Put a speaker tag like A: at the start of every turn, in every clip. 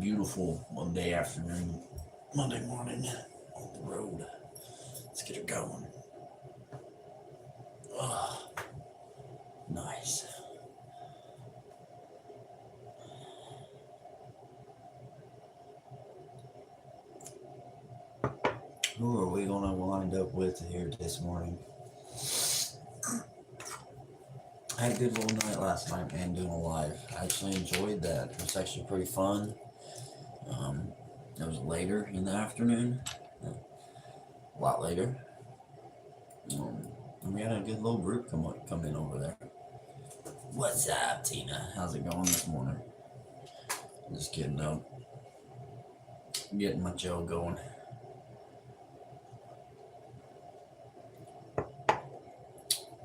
A: beautiful Monday afternoon, Monday morning on the road. Let's get it going. Oh, nice. Who are we gonna wind up with here this morning? I had a good little night last night, man, doing a live. I actually enjoyed that. It was actually pretty fun. Um, it was later in the afternoon, a lot later. And we had a good little group come in over there. What's up, Tina? How's it going this morning? Just getting up, getting my Joe going.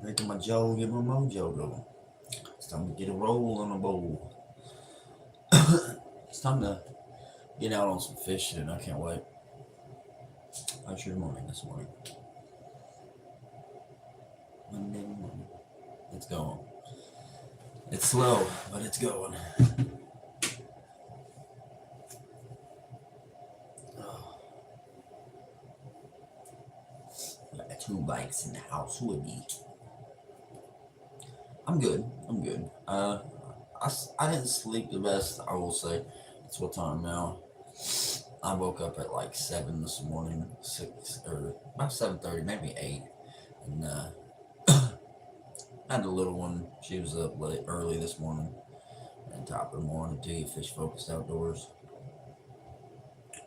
A: Making my Joe, get my mojo going. It's time to get a roll on a bowl. It's time to get out on some fishing. I can't wait. How's your morning this morning? Monday morning. It's going. It's slow, but it's going. Got 2 bikes in the house. Who would be? I'm good. I didn't sleep the best, I will say. It's what time now? I woke up at like 7 this morning, 6 or about 7:30, maybe 8, and I had the little one. She was up late early this morning, and top of the morning to you, Fish Focused Outdoors.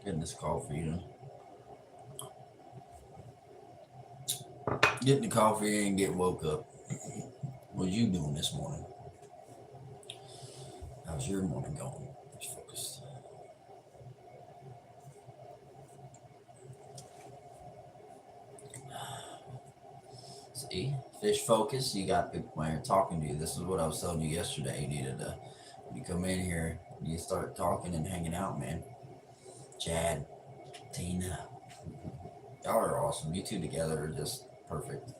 A: Getting this coffee in. Getting the coffee and getting woke up. What you doing this morning? How's your morning going? Fish Focused. See, Fish Focus, you got people here talking to you. This is what I was telling you yesterday. You needed to, when you come in here, you start talking and hanging out, man. Chad, Tina, y'all are awesome. You two together are just perfect.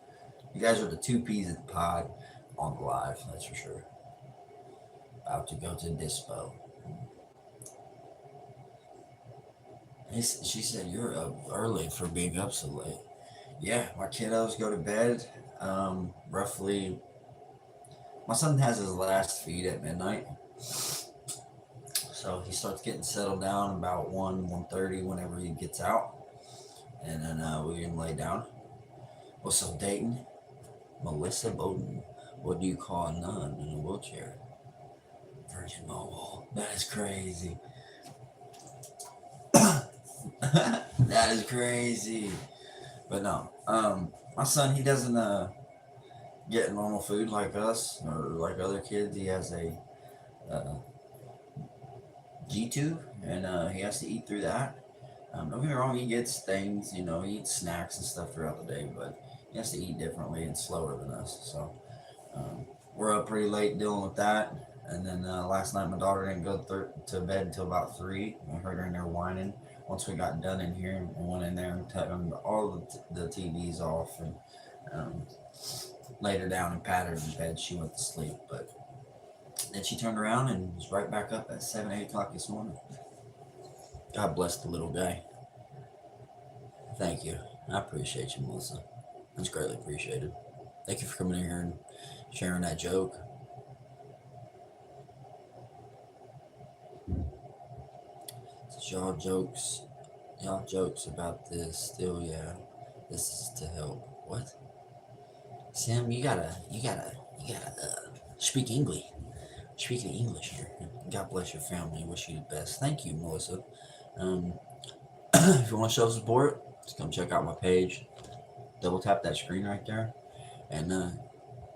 A: You guys are the 2 peas in the pod on the live, that's for sure. About to go to Dispo. She said you're up early for being up so late. Yeah, my kiddos go to bed roughly. My son has his last feed at midnight, so he starts getting settled down about 1:30 whenever he gets out, and then we can lay down. What's up, Dayton? Melissa Bowden. What do you call a nun in a wheelchair? Virgin Mobile. That is crazy. That is crazy. But no, my son, he doesn't get normal food like us or like other kids. He has a G-tube, and he has to eat through that. Don't get me wrong, he gets things, he eats snacks and stuff throughout the day, but he has to eat differently and slower than us. So we're up pretty late dealing with that. And then last night my daughter didn't go to bed until about 3. I heard her in there whining. Once we got done in here, and went in there and turned all the TVs off and laid her down and patted her in bed. She went to sleep, but then she turned around and was right back up at 7, 8 o'clock this morning. God bless the little guy. Thank you. I appreciate you, Melissa. That's greatly appreciated. Thank you for coming in here and sharing that joke. Y'all jokes about this still, yeah. This is to help. What? Sam, you gotta speak English. Speaking English here. God bless your family. Wish you the best. Thank you, Melissa. If you want to show support, just come check out my page. Double tap that screen right there, and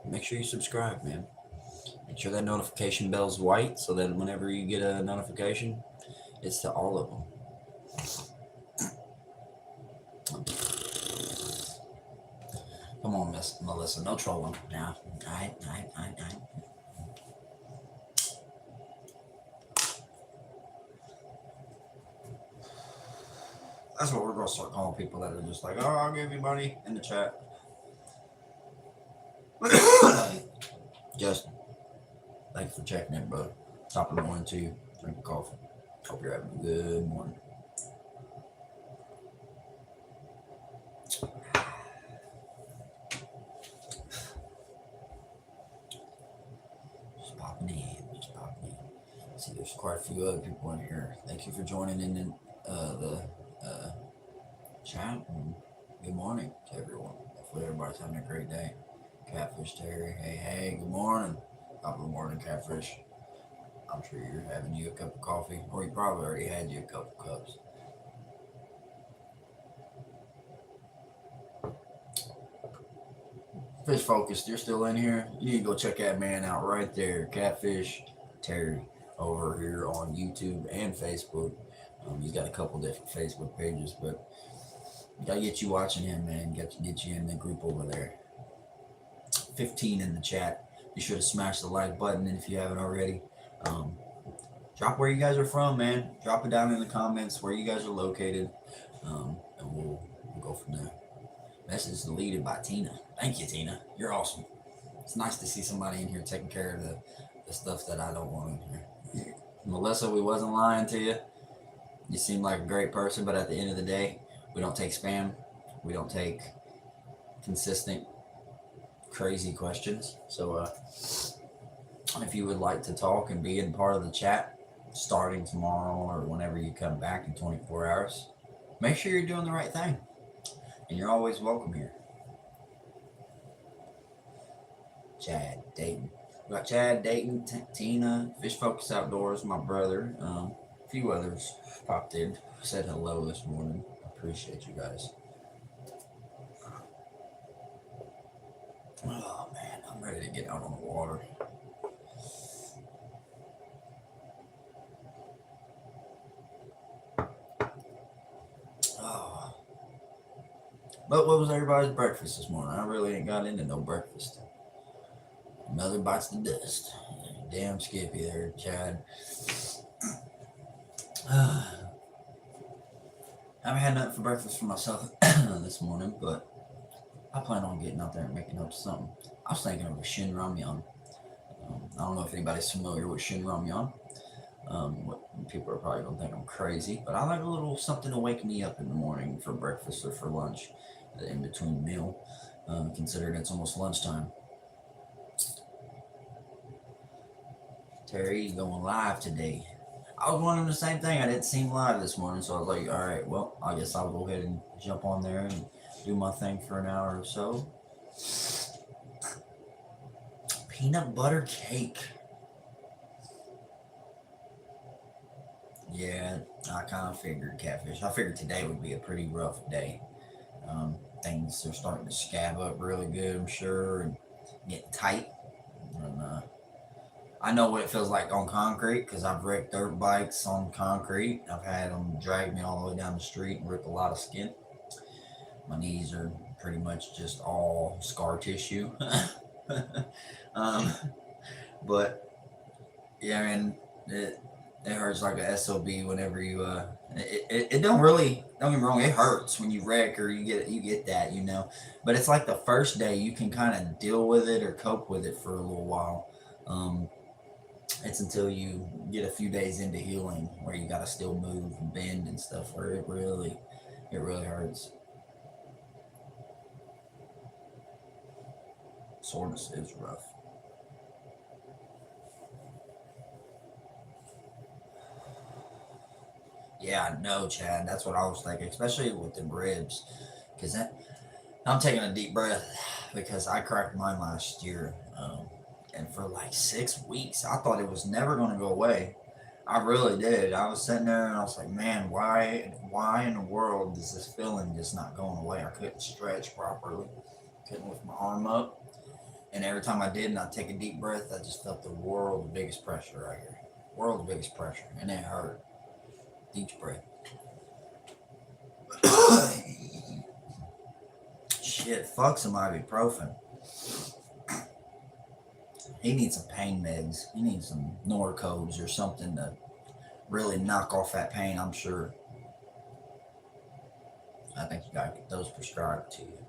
A: make sure you subscribe, man. Make sure that notification bell's white so that whenever you get a notification, it's to all of them. Come on, Miss Melissa, no trolling now. All right. That's what we're gonna start calling people that are just like, oh, I'll give you money in the chat. Just thank you for checking in, brother. Top of the morning to you. Drink a coffee. Hope you're having a good morning. Just popping in, just popping in. See, there's quite a few other people in here. Thank you for joining in the chat. And good morning to everyone. Hopefully everybody's having a great day. Catfish Terry, hey, good morning. Top of the morning, Catfish. I'm sure you're having you a cup of coffee, or you probably already had you a couple cups. Fish Focused, you're still in here? You need to go check that man out right there, Catfish Terry, over here on YouTube and Facebook. He's got a couple different Facebook pages, but gotta get you watching him, man. Got to get you in the group over there. 15 in the chat. Be sure to smash the like button, and if you haven't already, drop where you guys are from, man. Drop it down in the comments where you guys are located, and we'll go from there. Message is deleted by Tina. Thank you, Tina. You're awesome. It's nice to see somebody in here taking care of the stuff that I don't want in here. Melissa, we wasn't lying to you. You seem like a great person, but at the end of the day, we don't take spam. We don't take consistent, crazy questions. So if you would like to talk and be in part of the chat starting tomorrow or whenever you come back in 24 hours, make sure you're doing the right thing. And you're always welcome here. Chad, Dayton. We got Chad, Dayton, Tina, Fish Focus Outdoors, my brother. A few others popped in, said hello this morning. Appreciate you guys. Oh man, I'm ready to get out on the water. Oh. But what was everybody's breakfast this morning? I really ain't got into no breakfast. Another bites the dust. Damn Skippy there, Chad. I haven't had nothing for breakfast for myself this morning, but I plan on getting out there and making up something. I was thinking of a Shin Ramyun. I don't know if anybody's familiar with Shin Ramyun. People are probably going to think I'm crazy, but I like a little something to wake me up in the morning for breakfast or for lunch, in between meal, considering it's almost lunchtime. Terry, going live today. I was wondering the same thing. I didn't seem live this morning, so I was like, all right, well, I guess I'll go ahead and jump on there and do my thing for an hour or so. Peanut butter cake. Yeah, I kind of figured, Catfish. I figured today would be a pretty rough day. Things are starting to scab up really good, I'm sure, and get tight. And I know what it feels like on concrete because I've wrecked dirt bikes on concrete. I've had them drag me all the way down the street and rip a lot of skin. My knees are pretty much just all scar tissue. But yeah, man, it hurts like a SOB whenever you it don't really, don't get me wrong, it hurts when you wreck or you get that, you know. But it's like the first day you can kind of deal with it or cope with it for a little while. It's until you get a few days into healing where you gotta still move and bend and stuff where it really hurts. Soreness is rough. Yeah, I know, Chad. That's what I was thinking, especially with the ribs, because I'm taking a deep breath because I cracked mine last year, and for like 6 weeks, I thought it was never going to go away. I really did. I was sitting there and I was like, man, why in the world is this feeling just not going away? I couldn't stretch properly, couldn't lift my arm up, and every time I did, and I'd take a deep breath, I just felt the world's biggest pressure right here, world's biggest pressure, and it hurt. Deep breath. Shit, fuck some ibuprofen. He needs some pain meds. He needs some Norcodes or something to really knock off that pain, I'm sure. I think you gotta get those prescribed to you.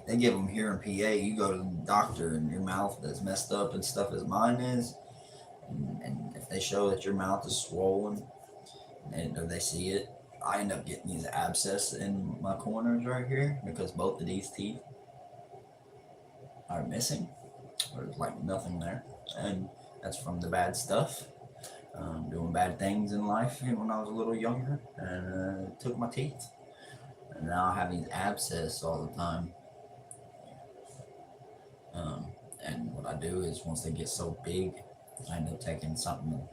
A: They give them here in PA. You go to the doctor and your mouth that's messed up and stuff as mine is. And if they show that your mouth is swollen and they see it, I end up getting these abscess in my corners right here because both of these teeth are missing. There's like nothing there, and that's from the bad stuff, doing bad things in life when I was a little younger, and it took my teeth. And now I have these abscess all the time. Um, and what I do is once they get so big, I end up taking something and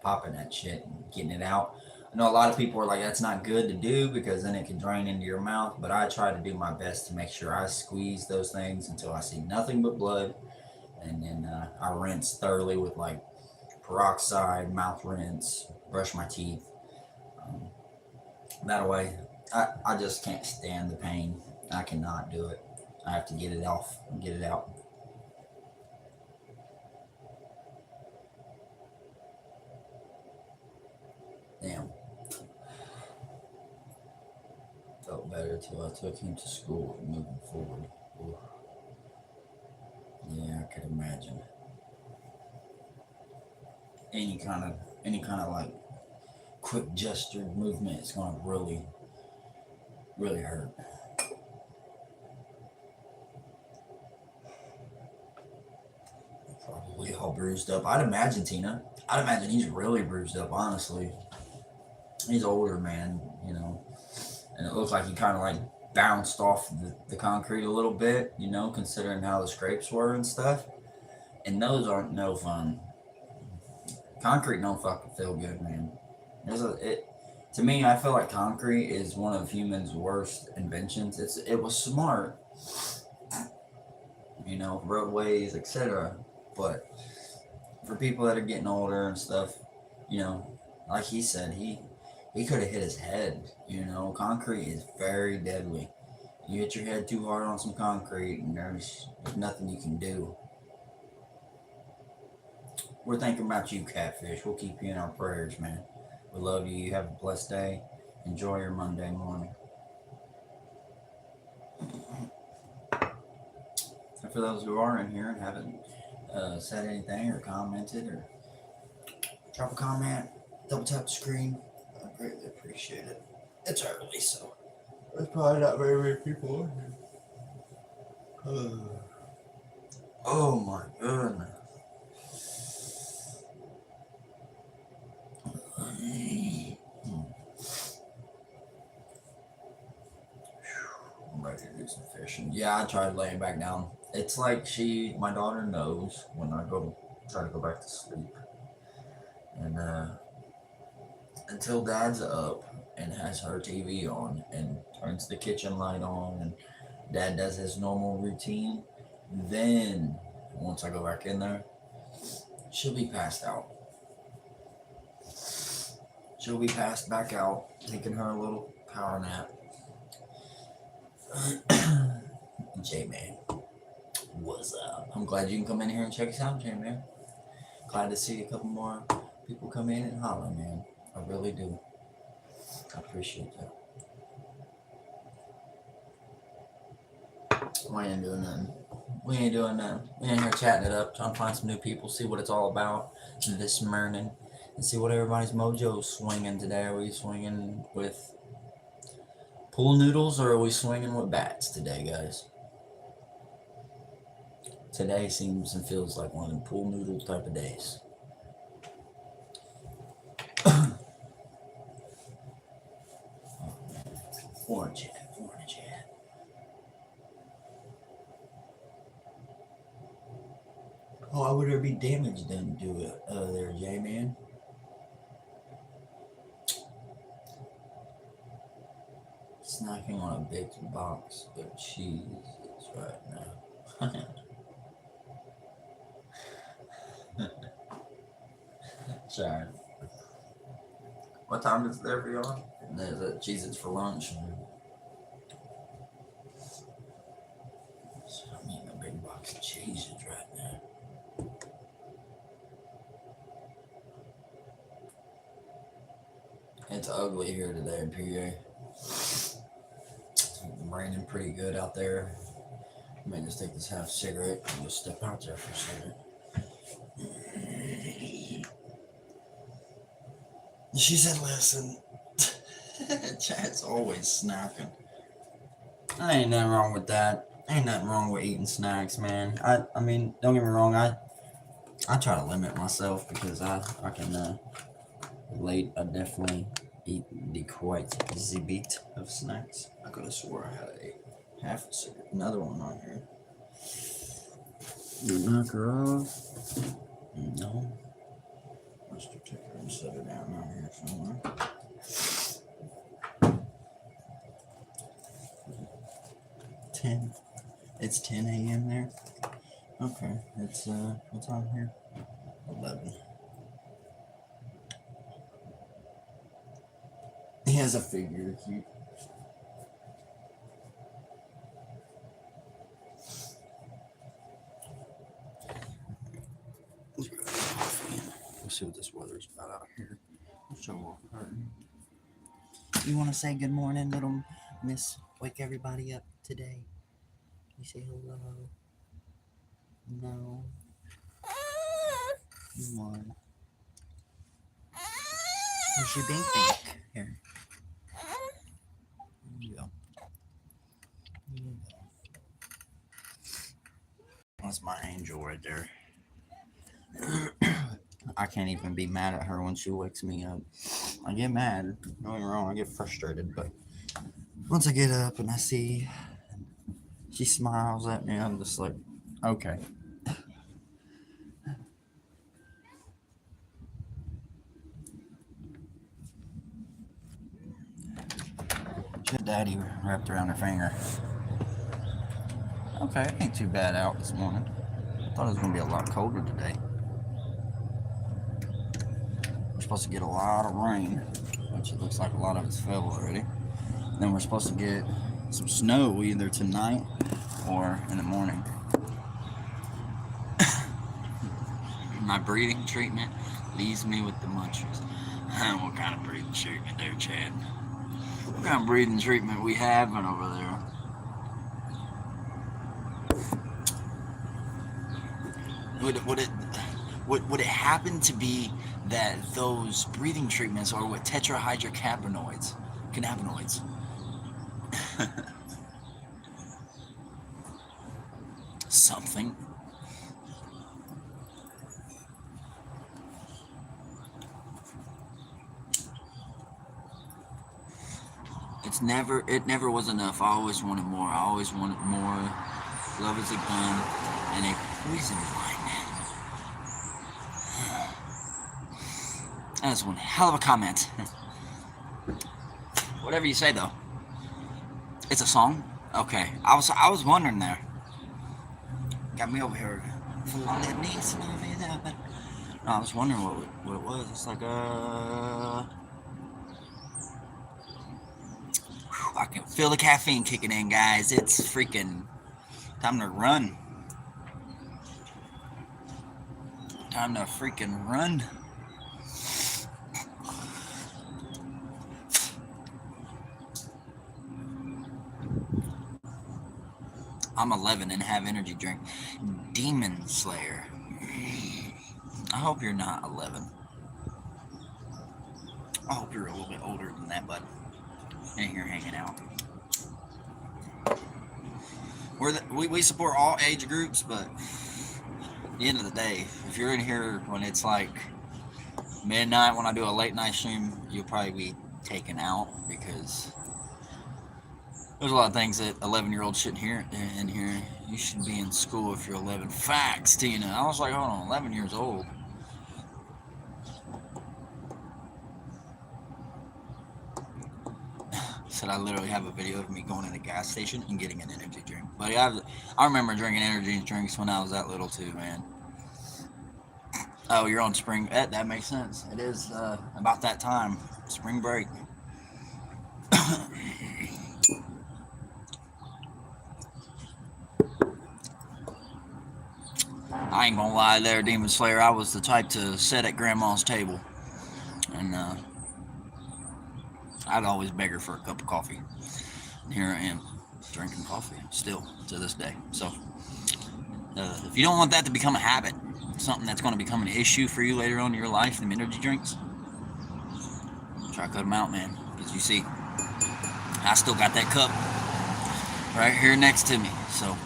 A: popping that shit and getting it out. I know a lot of people are like, that's not good to do because then it can drain into your mouth. But I try to do my best to make sure I squeeze those things until I see nothing but blood. And then I rinse thoroughly with like peroxide, mouth rinse, brush my teeth. Um, that way, I just can't stand the pain. I cannot do it. I have to get it off and get it out. Damn. Felt better till I took him to school moving forward. Ooh. Yeah, I could imagine. Any kind of like quick gestured movement is gonna really hurt. Probably all bruised up. I'd imagine Tina. I'd imagine he's really bruised up, honestly. He's older, man, and it looks like he kind of like bounced off the concrete a little bit, considering how the scrapes were and stuff. And those aren't no fun. Concrete don't fucking feel good, man. To me, I feel like concrete is one of humans' worst inventions. It was smart, roadways, etc. But for people that are getting older and stuff, like he said, he could have hit his head. Concrete is very deadly. You hit your head too hard on some concrete, and there's nothing you can do. We're thinking about you, Catfish. We'll keep you in our prayers, man. We love you. You have a blessed day. Enjoy your Monday morning. And for those who are in here and haven't said anything or commented or drop a comment, double tap the screen. I greatly appreciate it. It's early, so there's probably not very many people in here. Oh my goodness. I'm ready to do some fishing. Yeah, I tried laying back down. It's like my daughter knows when I try to go back to sleep. And until Dad's up and has her TV on and turns the kitchen light on and Dad does his normal routine, then once I go back in there, she'll be passed out. She'll be passed back out, taking her a little power nap. J-Man, what's up? I'm glad you can come in here and check us out, J-Man. Glad to see a couple more people come in and holler, man. I really do. I appreciate that. We ain't doing nothing. We ain't here chatting it up, trying to find some new people, see what it's all about this morning, and see what everybody's mojo's swinging today. Are we swinging with pool noodles or are we swinging with bats today, guys? Today seems and feels like one of them pool noodle type of days. Orange hat. Oh, why would there be damage done to it there, J-Man? Snacking on a big box of cheese right now. Sorry. What time is it there for y'all? There's a Cheez-Its for lunch. So I'm eating a big box of Cheez-Its right now. It's ugly here today in PA. It's raining pretty good out there. I may just take this half cigarette and just step out there for a second. She said, listen. Chad's always snacking. Ain't nothing wrong with that. Ain't nothing wrong with eating snacks, man. I mean, don't get me wrong. I try to limit myself because I can relate. I definitely eat the quite the bit of snacks. I could have swore I had a half a cigarette. Another one on here. You knock her off? No. Must have took her and set her down out here somewhere. 10. It's 10 a.m. there. Okay, it's what's on here? 11. He has a figure to keep. We'll see what this weather's about out here. You want to say good morning, little miss? Wake everybody up today. You say hello. No. Come on. Where's your bink bink? Here. Here you go. Here you go. That's my angel right there. I can't even be mad at her when she wakes me up. I get mad. Don't get me wrong. I get frustrated, but once I get up and I see she smiles at me, I'm just like, okay. She had daddy wrapped around her finger. Okay, it ain't too bad out this morning. Thought it was gonna be a lot colder today. We're supposed to get a lot of rain, which it looks like a lot of it's fell already. Then we're supposed to get some snow either tonight or in the morning. My breathing treatment leaves me with the munchies. What kind of breathing treatment there, Chad? What kind of breathing treatment we having over there? Would it happen to be that those breathing treatments are with tetrahydrocannabinoids? Something. It never was enough. I always wanted more. Love is a gun and a poison line. That's one hell of a comment. Whatever you say, though. It's a song? Okay. I was wondering there. Got me over here. No, I was wondering what it was. It's like I can feel the caffeine kicking in, guys. It's freaking time to run. Time to freaking run. I'm 11 and have energy drink. Demon Slayer. I hope you're not 11. I hope you're a little bit older than that, bud. And you're hanging out. We support all age groups, but at the end of the day, if you're in here when it's like midnight when I do a late night stream, you'll probably be taken out because there's a lot of things that 11-year-olds shouldn't hear in here. You should be in school if you're 11. Facts, Tina. I was like, hold on, 11 years old. Said I literally have a video of me going to the gas station and getting an energy drink. But yeah, I remember drinking energy drinks when I was that little too, man. Oh, you're on spring. That makes sense. It is about that time. Spring break. I ain't gonna lie there, Demon Slayer. I was the type to sit at Grandma's table. And I'd always beg her for a cup of coffee. And here I am, drinking coffee, still, to this day. So, if you don't want that to become a habit, something that's going to become an issue for you later on in your life, them energy drinks, try to cut them out, man. Because you see, I still got that cup right here next to me. So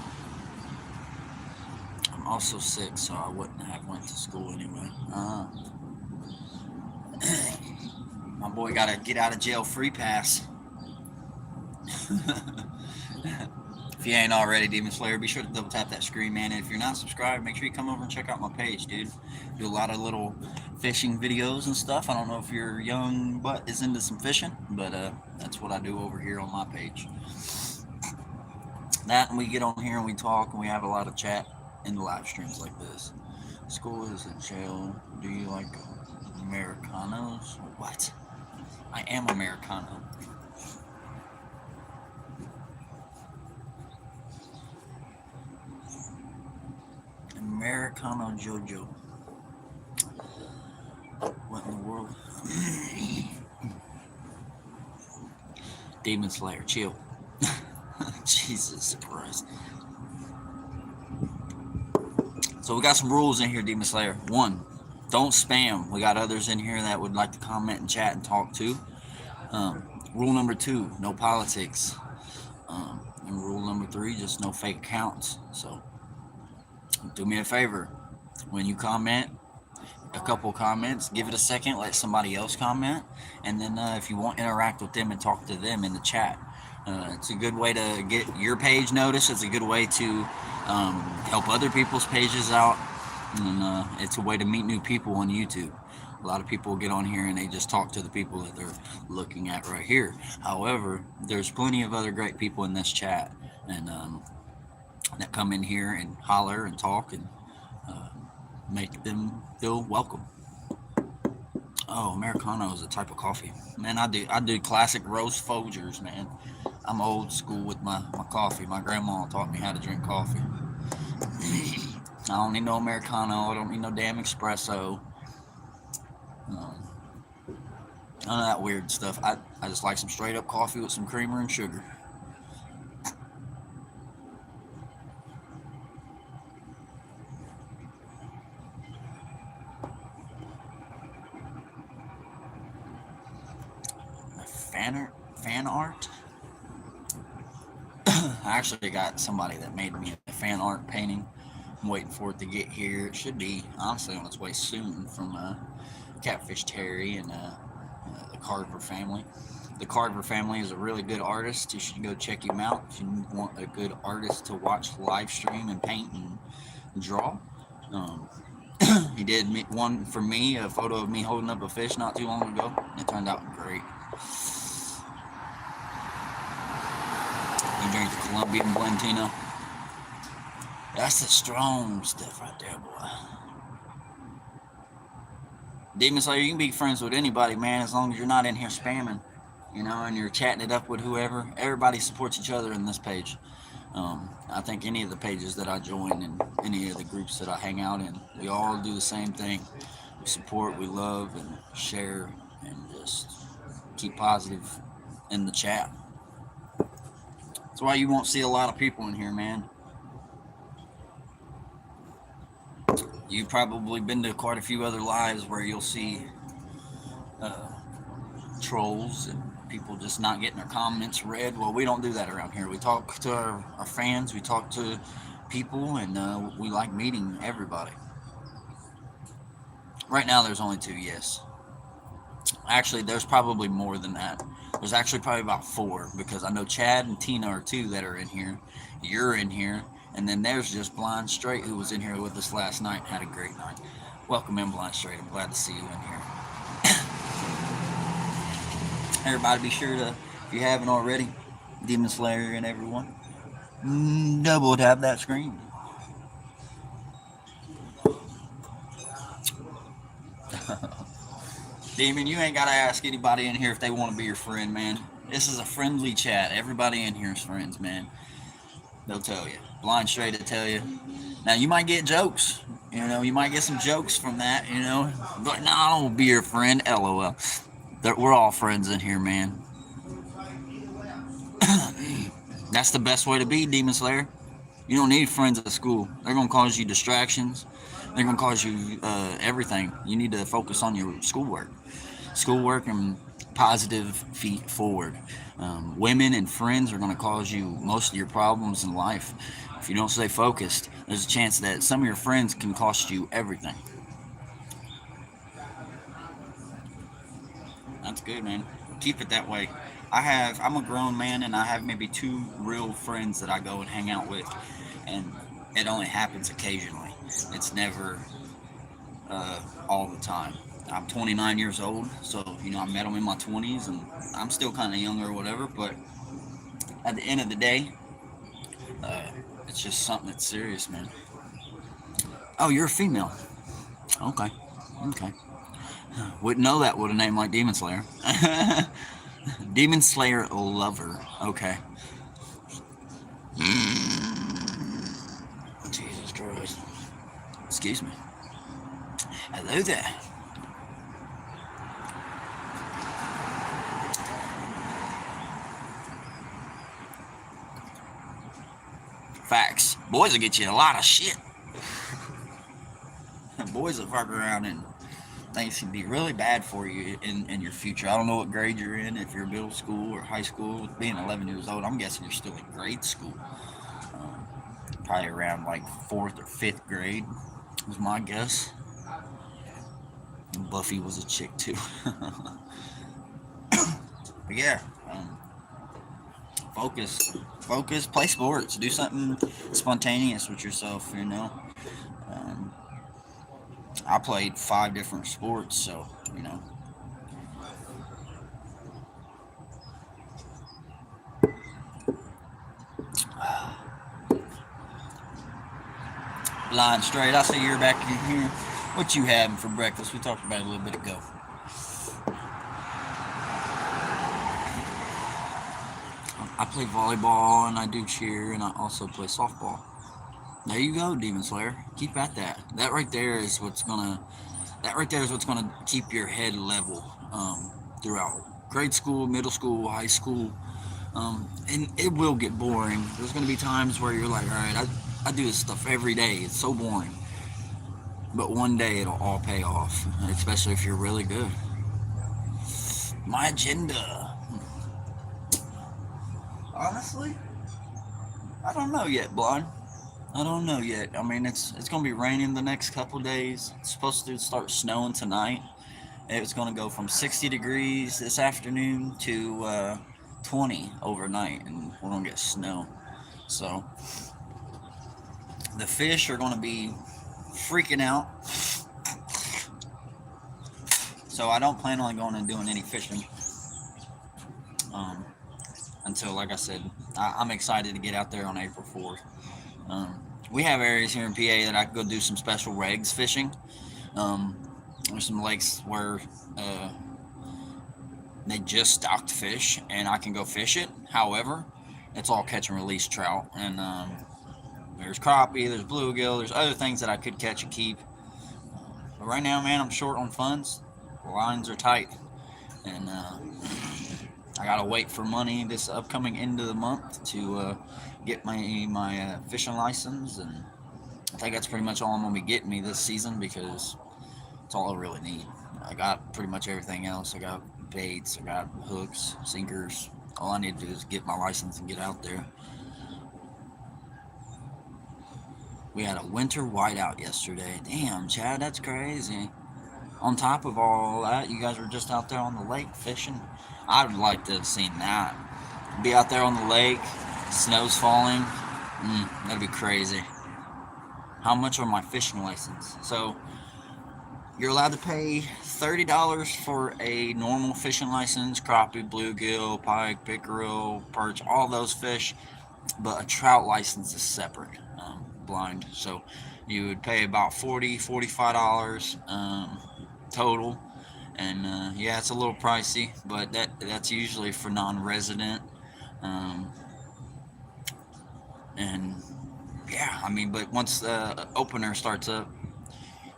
A: I'm also sick, so I wouldn't have went to school anyway. My boy got a get out of jail free pass. If you ain't already, Demon Slayer, be sure to double tap that screen, man. And if you're not subscribed, make sure you come over and check out my page, dude. Do a lot of little fishing videos and stuff. I don't know if your young butt is into some fishing, but that's what I do over here on my page. That, and we get on here and we talk and we have a lot of chat in the live streams like this. School is a jail. Do you like Americanos? What? I am Americano. Americano Jojo. What in the world? Demon Slayer, chill. Jesus Christ. So we got some rules in here, Demon Slayer. 1, don't spam. We got others in here that would like to comment and chat and talk too. Rule number 2, no politics. And rule number 3, just no fake accounts. So do me a favor. When you comment, a couple comments, give it a second, let somebody else comment, and then if you want to interact with them and talk to them in the chat. It's a good way to get your page noticed. It's a good way to help other people's pages out, and it's a way to meet new people on YouTube. A lot of people get on here and they just talk to the people that they're looking at right here. However, there's plenty of other great people in this chat, and that come in here and holler and talk and make them feel welcome. Oh, Americano is a type of coffee. Man, I do classic roast Folgers, man. I'm old school with my coffee. My grandma taught me how to drink coffee. I don't need no Americano. I don't need no damn espresso. None of that weird stuff. I just like some straight up coffee with some creamer and sugar. Fan art. I actually got somebody that made me a fan art painting. I'm waiting for it to get here. It should be honestly on its way soon from Catfish Terry and the Carver family. The Carver family is a really good artist. You should go check him out if you want a good artist to watch live stream and paint and draw. He did one for me, a photo of me holding up a fish not too long ago. It turned out great. You drink the Colombian Blendino. That's the strong stuff right there, boy. Demon Slayer, you can be friends with anybody, man, as long as you're not in here spamming, and you're chatting it up with whoever. Everybody supports each other in this page. I think any of the pages that I join and any of the groups that I hang out in, we all do the same thing. We support, we love, and share, and just keep positive in the chat. That's why you won't see a lot of people in here, man. You've probably been to quite a few other lives where you'll see trolls and people just not getting their comments read. Well, we don't do that around here. We talk to our fans, we talk to people, and we like meeting everybody. Right now, there's only 2, yes. Actually, there's probably more than that. There's actually probably about 4, because I know Chad and Tina are 2 that are in here. You're in here. And then there's just Blind Straight, who was in here with us last night and had a great night. Welcome in, Blind Straight. I'm glad to see you in here. Everybody be sure to, if you haven't already, Demon Slayer and everyone, double tap that screen. Demon, you ain't got to ask anybody in here if they want to be your friend, man. This is a friendly chat. Everybody in here is friends, man. They'll tell you. Blind Straight to tell you. Now, you might get jokes. You might get some jokes from that, But no, I don't want to be your friend. LOL. We're all friends in here, man. That's the best way to be, Demon Slayer.
B: You don't need friends at school. They're gonna cause you distractions. They're gonna cause you everything. You need to focus on your schoolwork, and positive feet forward. Women and friends are gonna cause you most of your problems in life. If you don't stay focused, there's a chance that some of your friends can cost you everything. That's good, man. Keep it that way. I'm a grown man, and I have maybe two real friends that I go and hang out with, and it only happens occasionally. It's never all the time. I'm 29 years old, so I met them in my 20s, and I'm still kind of young or whatever. But at the end of the day, uh, it's just something that's serious, man. Oh, you're a female. Okay, okay. Wouldn't know that with a name like Demon Slayer. Demon Slayer lover. Okay. Jesus Christ. Excuse me. Hello there. Facts. Boys will get you a lot of shit. Boys will fuck around and things can be really bad for you in your future. I don't know what grade you're in, if you're middle school or high school. Being 11 years old, I'm guessing you're still in grade school. Um, Probably around like fourth or fifth grade was my guess. Buffy was a chick too. But yeah, focus, focus, play sports, do something spontaneous with yourself. Um, I played 5 different sports, so lying straight. I see you're back in here. What you having for breakfast? We talked about it a little bit ago. I play volleyball and I do cheer and I also play softball. There you go, Demon Slayer. Keep at that. That right there is what's gonna keep your head level throughout grade school, middle school, high school. And it will get boring. There's gonna be times where you're like, all right, I do this stuff every day. It's so boring. But one day it'll all pay off, especially if you're really good. My agenda. Honestly, I don't know yet, Blonde. I don't know yet. I mean, it's gonna be raining the next couple days. It's supposed to start snowing tonight. It's gonna go from 60 degrees this afternoon to 20 overnight, and we're gonna get snow. So the fish are gonna be freaking out. So I don't plan on going and doing any fishing um, until, like I said, I'm excited to get out there on April 4th. We have areas here in PA that I could go do some special regs fishing. Um, there's some lakes where uh, they just stocked fish, and I can go fish it. However, it's all catch and release trout, and there's crappie, there's bluegill, there's other things that I could catch and keep. But right now, man, I'm short on funds. The lines are tight, and I gotta wait for money this upcoming end of the month to get my fishing license, and I think that's pretty much all I'm gonna be getting me this season because it's all I really need. I got pretty much everything else. I got baits, I got hooks, sinkers. All I need to do is get my license and get out there. We had a winter whiteout yesterday. Damn, Chad, that's crazy. On top of all that, you guys were just out there on the lake fishing. I'd like to have seen that. Be out there on the lake, snow's falling. That'd be crazy. How much are my fishing license? So you're allowed to pay $30 for a normal fishing license, crappie, bluegill, pike, pickerel, perch, all those fish. But a trout license is separate, blind. So you would pay about $45 total, and yeah, it's a little pricey, but that's usually for non-resident, um, and yeah, I mean, but once the opener starts up,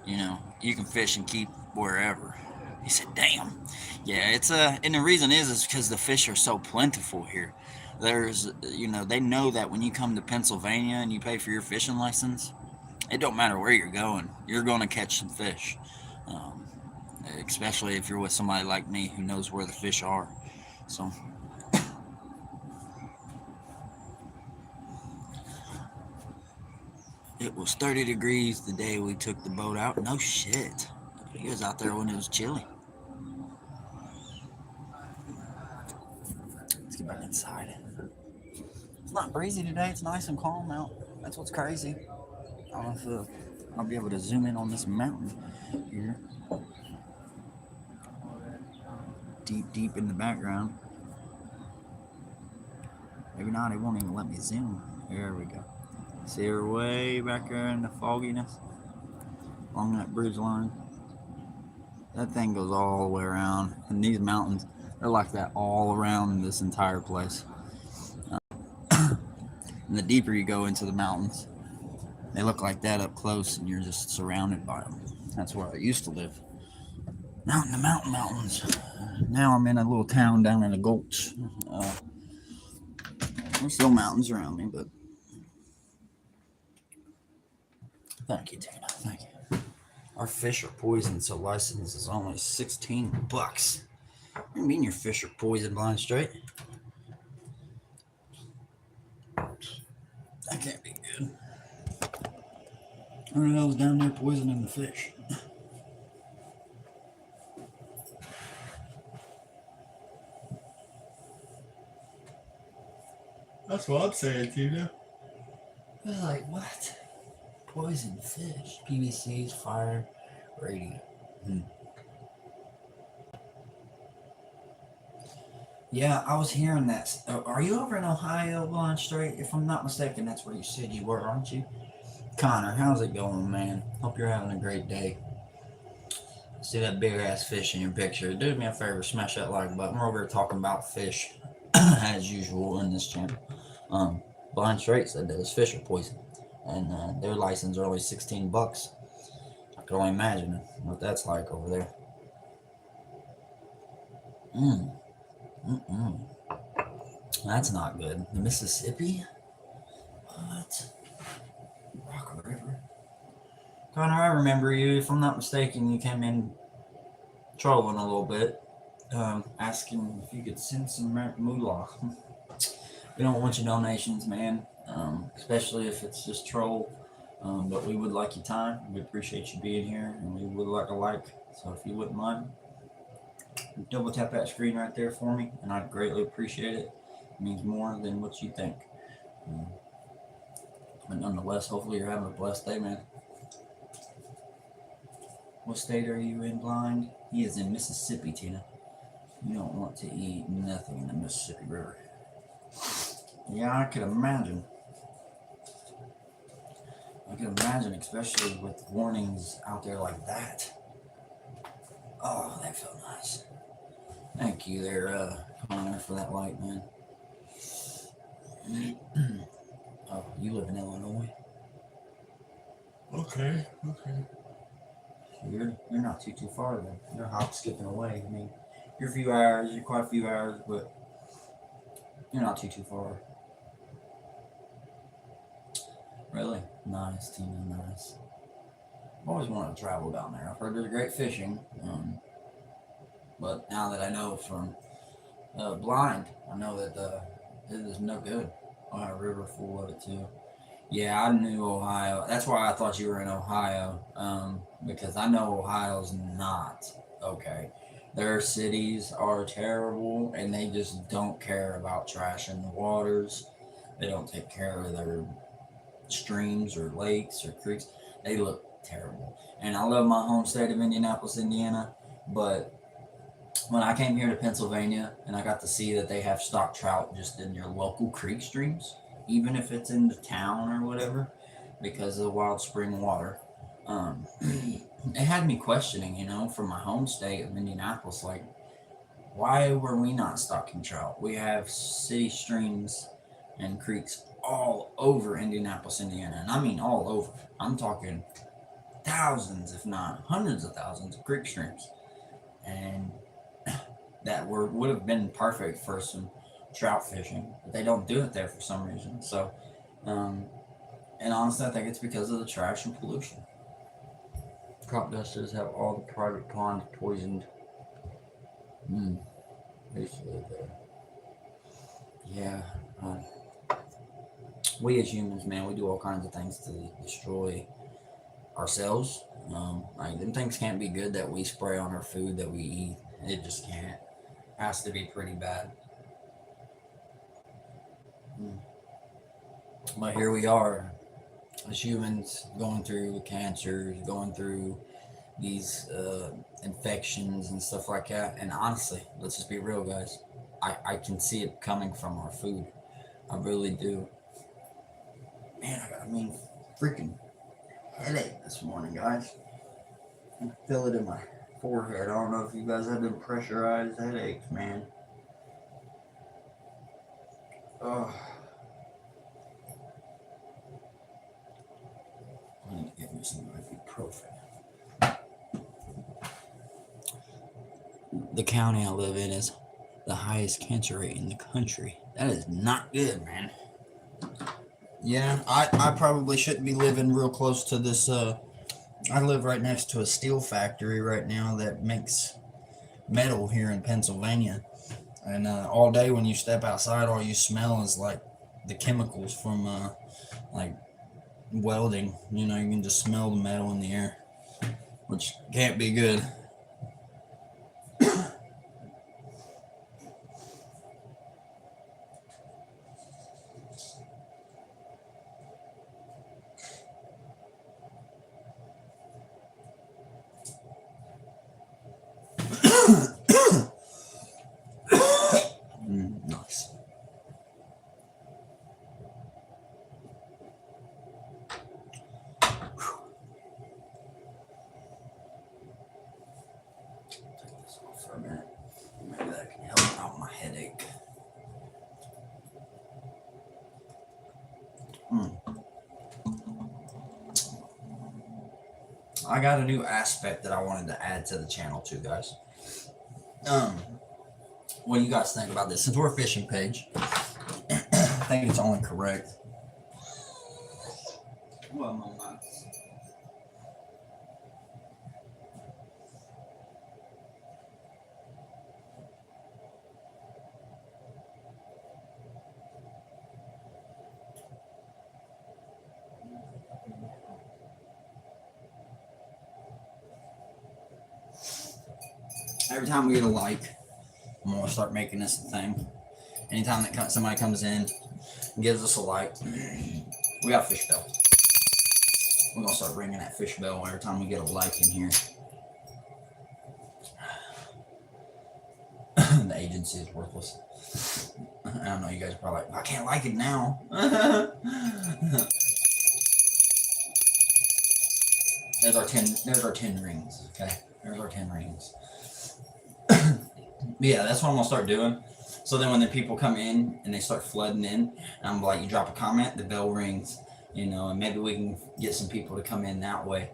B: you can fish and keep wherever. He said, "Damn, yeah, it's and the reason is because the fish are so plentiful here. there's, they know that when you come to Pennsylvania and you pay for your fishing license, it don't matter where you're going to catch some fish. Um, Especially if you're with somebody like me who knows where the fish are. So it was 30 degrees the day we took the boat out. No shit. He was out there when it was chilly. Let's get back inside. It's not breezy today. It's nice and calm out. That's what's crazy. I don't know if I'll be able to zoom in on this mountain here. Deep in the background. Maybe not. It won't even let me zoom. There we go. See her way back there in the fogginess along that bridge line. That thing goes all the way around. And these mountains, they're like that all around this entire place. And the deeper you go into the mountains, they look like that up close, and you're just surrounded by them. That's where I used to live. Out in the mountains. Now I'm in a little town down in the Gulch. There's still mountains around me, but thank you, Tina. Thank you. Our fish are poisoned, so license is only $16. What do you mean your fish are poisoned, Blind Straight? That can't be good. Who the hell's down there poisoning the fish?
C: That's what I'm saying, Tina.
A: I was like, what? Poisoned fish. PVCs, fire, radium. Yeah, I was hearing that. Are you over in Ohio, Blind Straight? If I'm not mistaken, that's where you said you were, aren't you? Connor, how's it going, man? Hope you're having a great day. See that big ass fish in your picture. Do me a favor, smash that like button. We're over here talking about fish as usual in this channel. Blind Straight said that his fish are poison, and their license are only $16. I can only imagine what that's like over there. That's not good. The Mississippi? What? Rock River? Connor, I remember you. If I'm not mistaken, you came in trolling a little bit, asking if you could send some moolah. We don't want your donations, man, especially if it's just troll. But we would like your time. We appreciate you being here, and we would like a like. So if you wouldn't mind, double tap that screen right there for me, and I'd greatly appreciate it. It means more than what you think. But nonetheless, hopefully you're having a blessed day, man. What state are you in, Blind? He is in Mississippi, Tina. You don't want to eat nothing in the Mississippi River. Yeah, I could imagine. I can imagine, especially with warnings out there like that. Oh, that felt nice. Thank you there, Connor, for that light, man. Oh, you live in Illinois?
C: Okay.
A: You're not too far then. You're hop skipping away. I mean, you're a few hours, you're quite a few hours, but you're not too far. Really? Nice, Tina, nice. I've always wanted to travel down there. I've heard there's great fishing. But now that I know from Blind, I know that it is no good. Ohio River full of it too. Yeah, I knew Ohio. That's why I thought you were in Ohio. Because I know Ohio's not okay. Their cities are terrible, and they just don't care about trash in the waters. They don't take care of their streams or lakes or creeks. They look terrible. And I love my home state of Indianapolis, Indiana, but when I came here to Pennsylvania and I got to see that they have stock trout just in your local creek streams, even if it's in the town or whatever, because of the wild spring water, it had me questioning, from my home state of Indianapolis, like, why were we not stocking trout? We have city streams and creeks all over Indianapolis, Indiana, and I mean all over. I'm talking thousands, if not hundreds of thousands of creek streams, and that would have been perfect for some trout fishing, but they don't do it there for some reason. So, and honestly, I think it's because of the trash and pollution. Crop dusters have all the private ponds poisoned. They used to live there. Yeah. We as humans, man, we do all kinds of things to destroy ourselves. Like them things can't be good that we spray on our food that we eat. It just can't. Has to be pretty bad. But here we are, as humans, going through cancers, going through these infections and stuff like that. And honestly, let's just be real, guys. I can see it coming from our food. I really do. Man, I got a mean freaking headache this morning, guys. I can feel it in my forehead. I don't know if you guys have them pressurized headaches, man. Oh. I need to get me some ibuprofen. The county I live in is the highest cancer rate in the country. That is not good, man. Yeah, I probably shouldn't be living real close to this. I live right next to a steel factory right now that makes metal here in Pennsylvania. And all day when you step outside, all you smell is like the chemicals from like welding. You know, you can just smell the metal in the air, which can't be good. Nice. Take this off for a minute. Maybe that can help out my headache. I got a new aspect that I wanted to add to the channel too, guys. What do you guys think about this? Since we're a fishing page, I think it's only correct. Well, Mama. Every time we get a like, I'm gonna start making this a thing. Anytime that somebody comes in and gives us a like, we got a fish bell. We're gonna start ringing that fish bell every time we get a like in here. The agency is worthless. I don't know, you guys are probably like, I can't like it now. There's our 10 rings. Okay, there's our 10 rings. Yeah, that's what I'm gonna start doing. So then when the people come in and they start flooding in, I'm like, you drop a comment, the bell rings, you know, and maybe we can get some people to come in that way.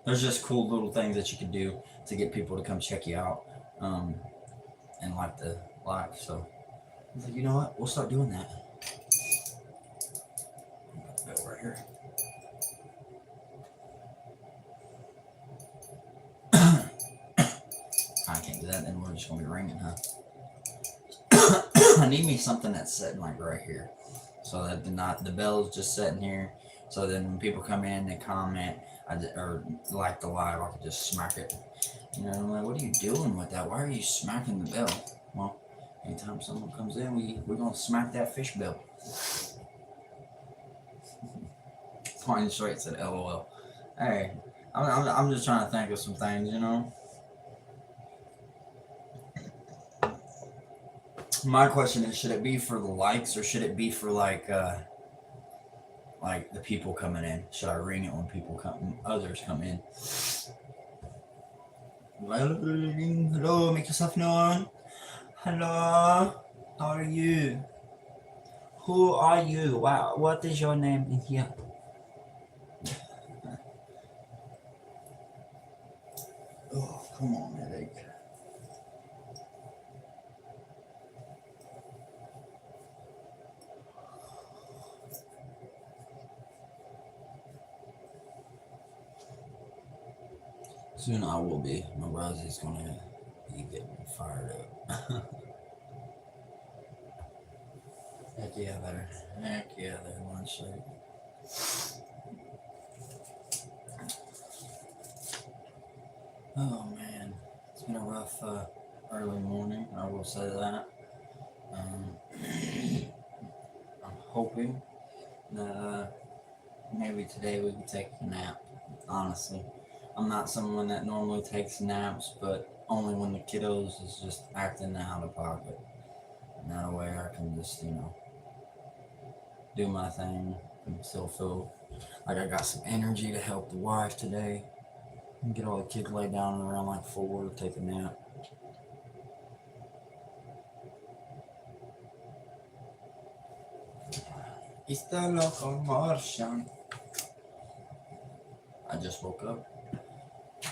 A: There's just cool little things that you can do to get people to come check you out and like the live. So I was like, you know what? We'll start doing that. Got the bell right here. I can't do that, then we're just gonna be ringing, huh? I need me something that's sitting like right here, so that the bell's just sitting here. So then when people come in, they comment, or like the live, I can just smack it. You know, I'm like, what are you doing with that? Why are you smacking the bell? Well, anytime someone comes in, we're gonna smack that fish bell. Fine straight said LOL. Hey, I'm just trying to think of some things, you know. My question is, should it be for the likes or should it be for like the people coming in? Should I ring it when others come in? Hello, make yourself known. Hello, how are you? Who are you? Wow, what is your name in here? Oh, come on, headache. Soon I will be. My Rosie's gonna be getting fired up. Heck yeah, there. Heck yeah, there. Lunch late. Oh man, it's been a rough early morning. I will say that. Um, I'm hoping that maybe today we can take a nap. Honestly, I'm not someone that normally takes naps, but only when the kiddos is just acting out of pocket. And that way I can just, do my thing and still feel like I got some energy to help the wife today. And get all the kids laid down around like 4 to take a nap. It's the local Martian. I just woke up.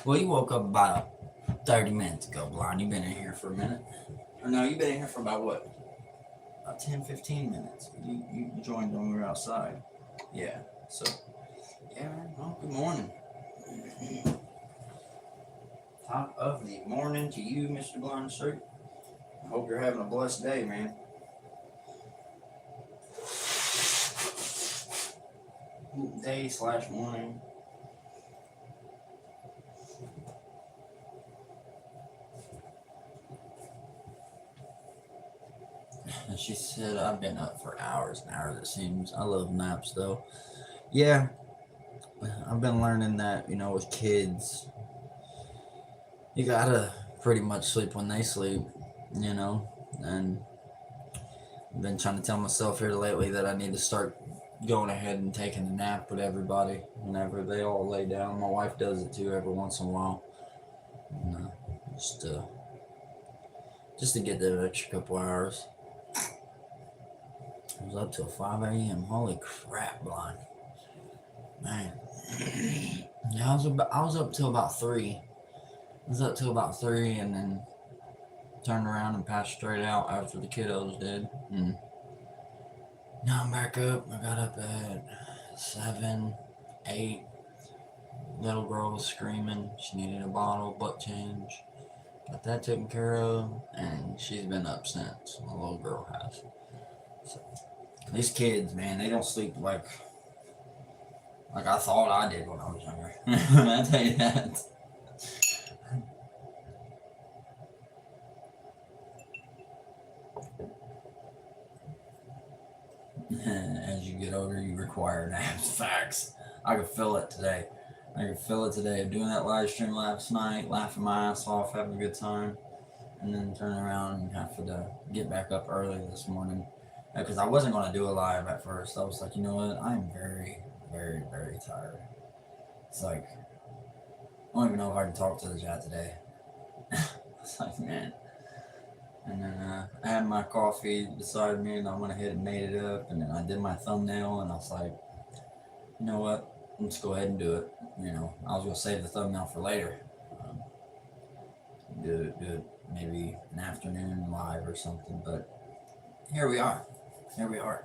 A: Well, you woke up about 30 minutes ago, Blind. You've been in here for a minute. Or no, you've been in here for about what? About 10-15 minutes. You joined when we were outside. Yeah, so, yeah, man. Well, good morning. Top of the morning to you, Mr. Blind Shirt. I hope you're having a blessed day, man. Day/morning. And she said, I've been up for hours and hours, it seems. I love naps, though. Yeah, I've been learning that, with kids, you gotta pretty much sleep when they sleep, and I've been trying to tell myself here lately that I need to start going ahead and taking a nap with everybody whenever they all lay down. My wife does it too every once in a while. And, just to get that extra couple hours. I was up till 5 a.m. Holy crap, Blind. Man. Yeah, I was up till about 3. I was up till about 3 and then turned around and passed straight out after the kiddos did. And now I'm back up. I got up at 7, 8. Little girl was screaming. She needed a bottle, butt change. Got that taken care of, and she's been up since. My little girl has. So, these kids, man, they don't sleep like I thought I did when I was younger. I tell you that. As you get older, you require naps. Facts. I could feel it today. Doing that live stream last night, laughing my ass off, having a good time, and then turning around and having to get back up early this morning. Because I wasn't going to do a live at first. I was like, you know what? I'm very, very, very tired. It's like, I don't even know if I can talk to the chat today. It's like, man. And then I had my coffee beside me, and I went ahead and made it up, and then I did my thumbnail, and I was like, you know what? Let's go ahead and do it. I was gonna save the thumbnail for later. Do it maybe an afternoon live or something. But here we are. Here we are.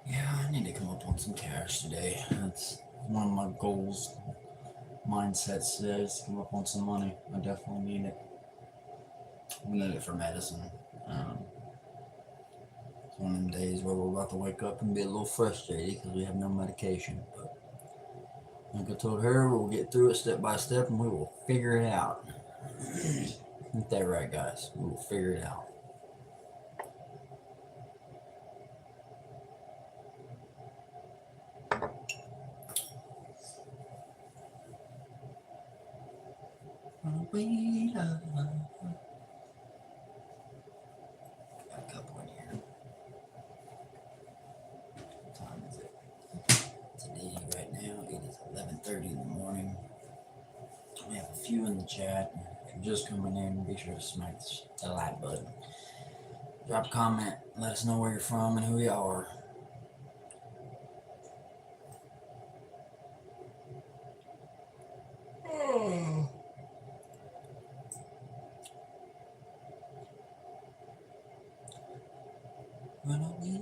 A: Yeah, I need to come up on some cash today. That's one of my goals. Mindset says come up on some money. I definitely need it. We need it for medicine. It's one of them days where we're about to wake up and be a little frustrated because we have no medication. But like I told her, we'll get through it step by step and we will figure it out. Ain't that right, guys? We will figure it out. Got a couple in here. What time is it? Today, right now, it is 11:30 in the morning. We have a few in the chat. If you're just coming in, be sure to smack the like button. Drop a comment. Let us know where you're from and who you are. When I need you.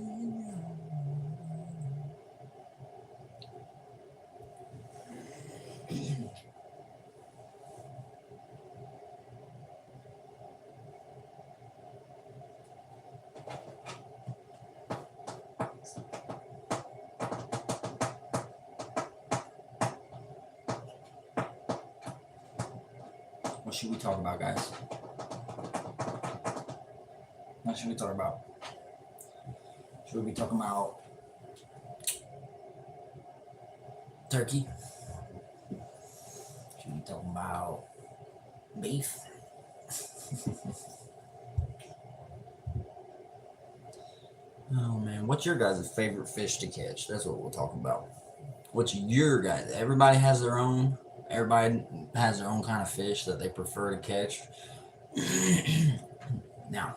A: What should we talk about, guys? What should we talk about? Should we be talking about turkey? Should we be talking about beef? Oh man, what's your guys' favorite fish to catch? That's what we'll talk about. What's your guys? Everybody has their own. Everybody has their own kind of fish that they prefer to catch. Now,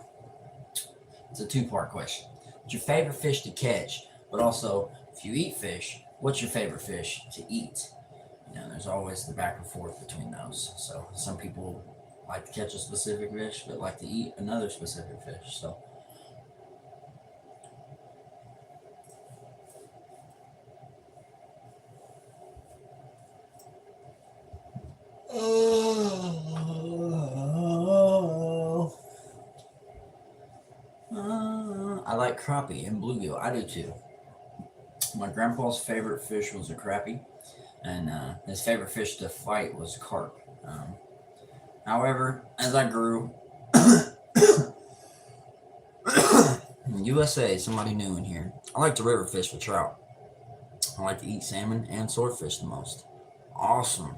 A: it's a two-part question. What's your favorite fish to catch? But also, if you eat fish, what's your favorite fish to eat? You know, there's always the back and forth between those. So some people like to catch a specific fish, but like to eat another specific fish. So. I like crappie and bluegill. I do too. My grandpa's favorite fish was a crappie, and his favorite fish to fight was carp. However, as I grew, USA, somebody new in here, I like to river fish for trout. I like to eat salmon and swordfish the most. Awesome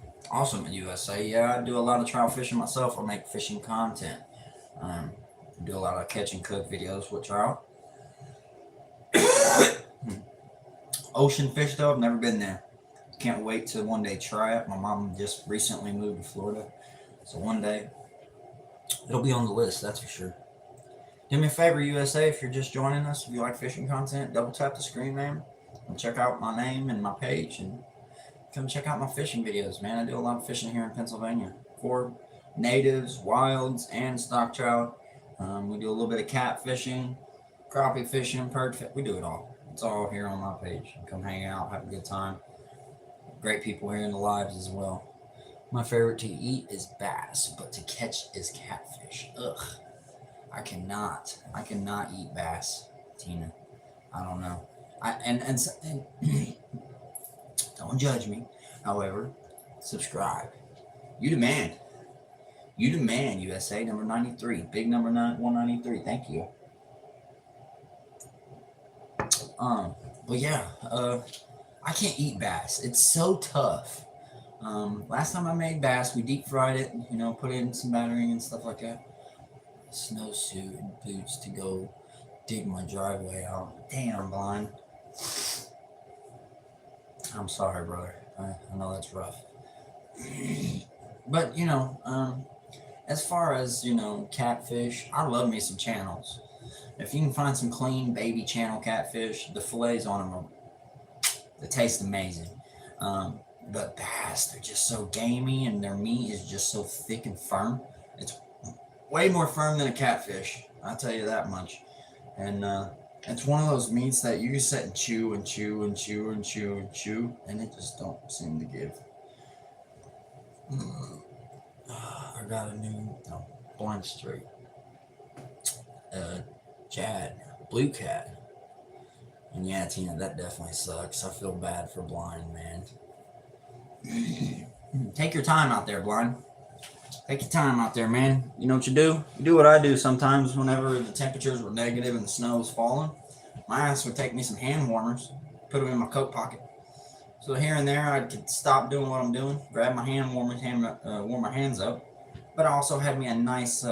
A: in USA. Yeah, I do a lot of trout fishing myself. I make fishing content. Do a lot of catch and cook videos with trout. Ocean fish though, I've never been there. Can't wait to one day try it. My mom just recently moved to Florida, so one day it'll be on the list, that's for sure. Do me a favor, USA, if you're just joining us, if you like fishing content, double tap the screen name and check out my name and my page and come check out my fishing videos, man. I do a lot of fishing here in Pennsylvania for natives, wilds, and stock trout. We do a little bit of cat fishing, crappie fishing, perch fishing. We do it all. It's all here on my page. Come hang out, have a good time. Great people here in the lives as well. My favorite to eat is bass, but to catch is catfish. Ugh. I cannot eat bass, Tina. I don't know. And don't judge me. However, subscribe. You demand. You demand, USA, number 93. Big number 193. Thank you. But yeah, I can't eat bass. It's so tough. Last time I made bass, we deep fried it, you know, put in some battering and stuff like that. Snowsuit and boots to go dig my driveway out. Damn, blind. I'm sorry, brother. I know that's rough. But, you know, as far as, you know, catfish, I love me some channels. If you can find some clean baby channel catfish, the fillets on them they taste amazing. But bass, they're just so gamey and their meat is just so thick and firm. It's way more firm than a catfish, I'll tell you that much. And it's one of those meats that you just sit and chew and chew and chew and chew and chew, and it just don't seem to give. I got a new blind straight. Chad, blue cat. And yeah, Tina, that definitely sucks. I feel bad for blind, man. Take your time out there, blind. Take your time out there, man. You know what you do? You do what I do sometimes whenever the temperatures were negative and the snow was falling. My ass would take me some hand warmers, put them in my coat pocket. So here and there, I could stop doing what I'm doing, grab my hand warmers, warm my hands up. But I also had me a nice,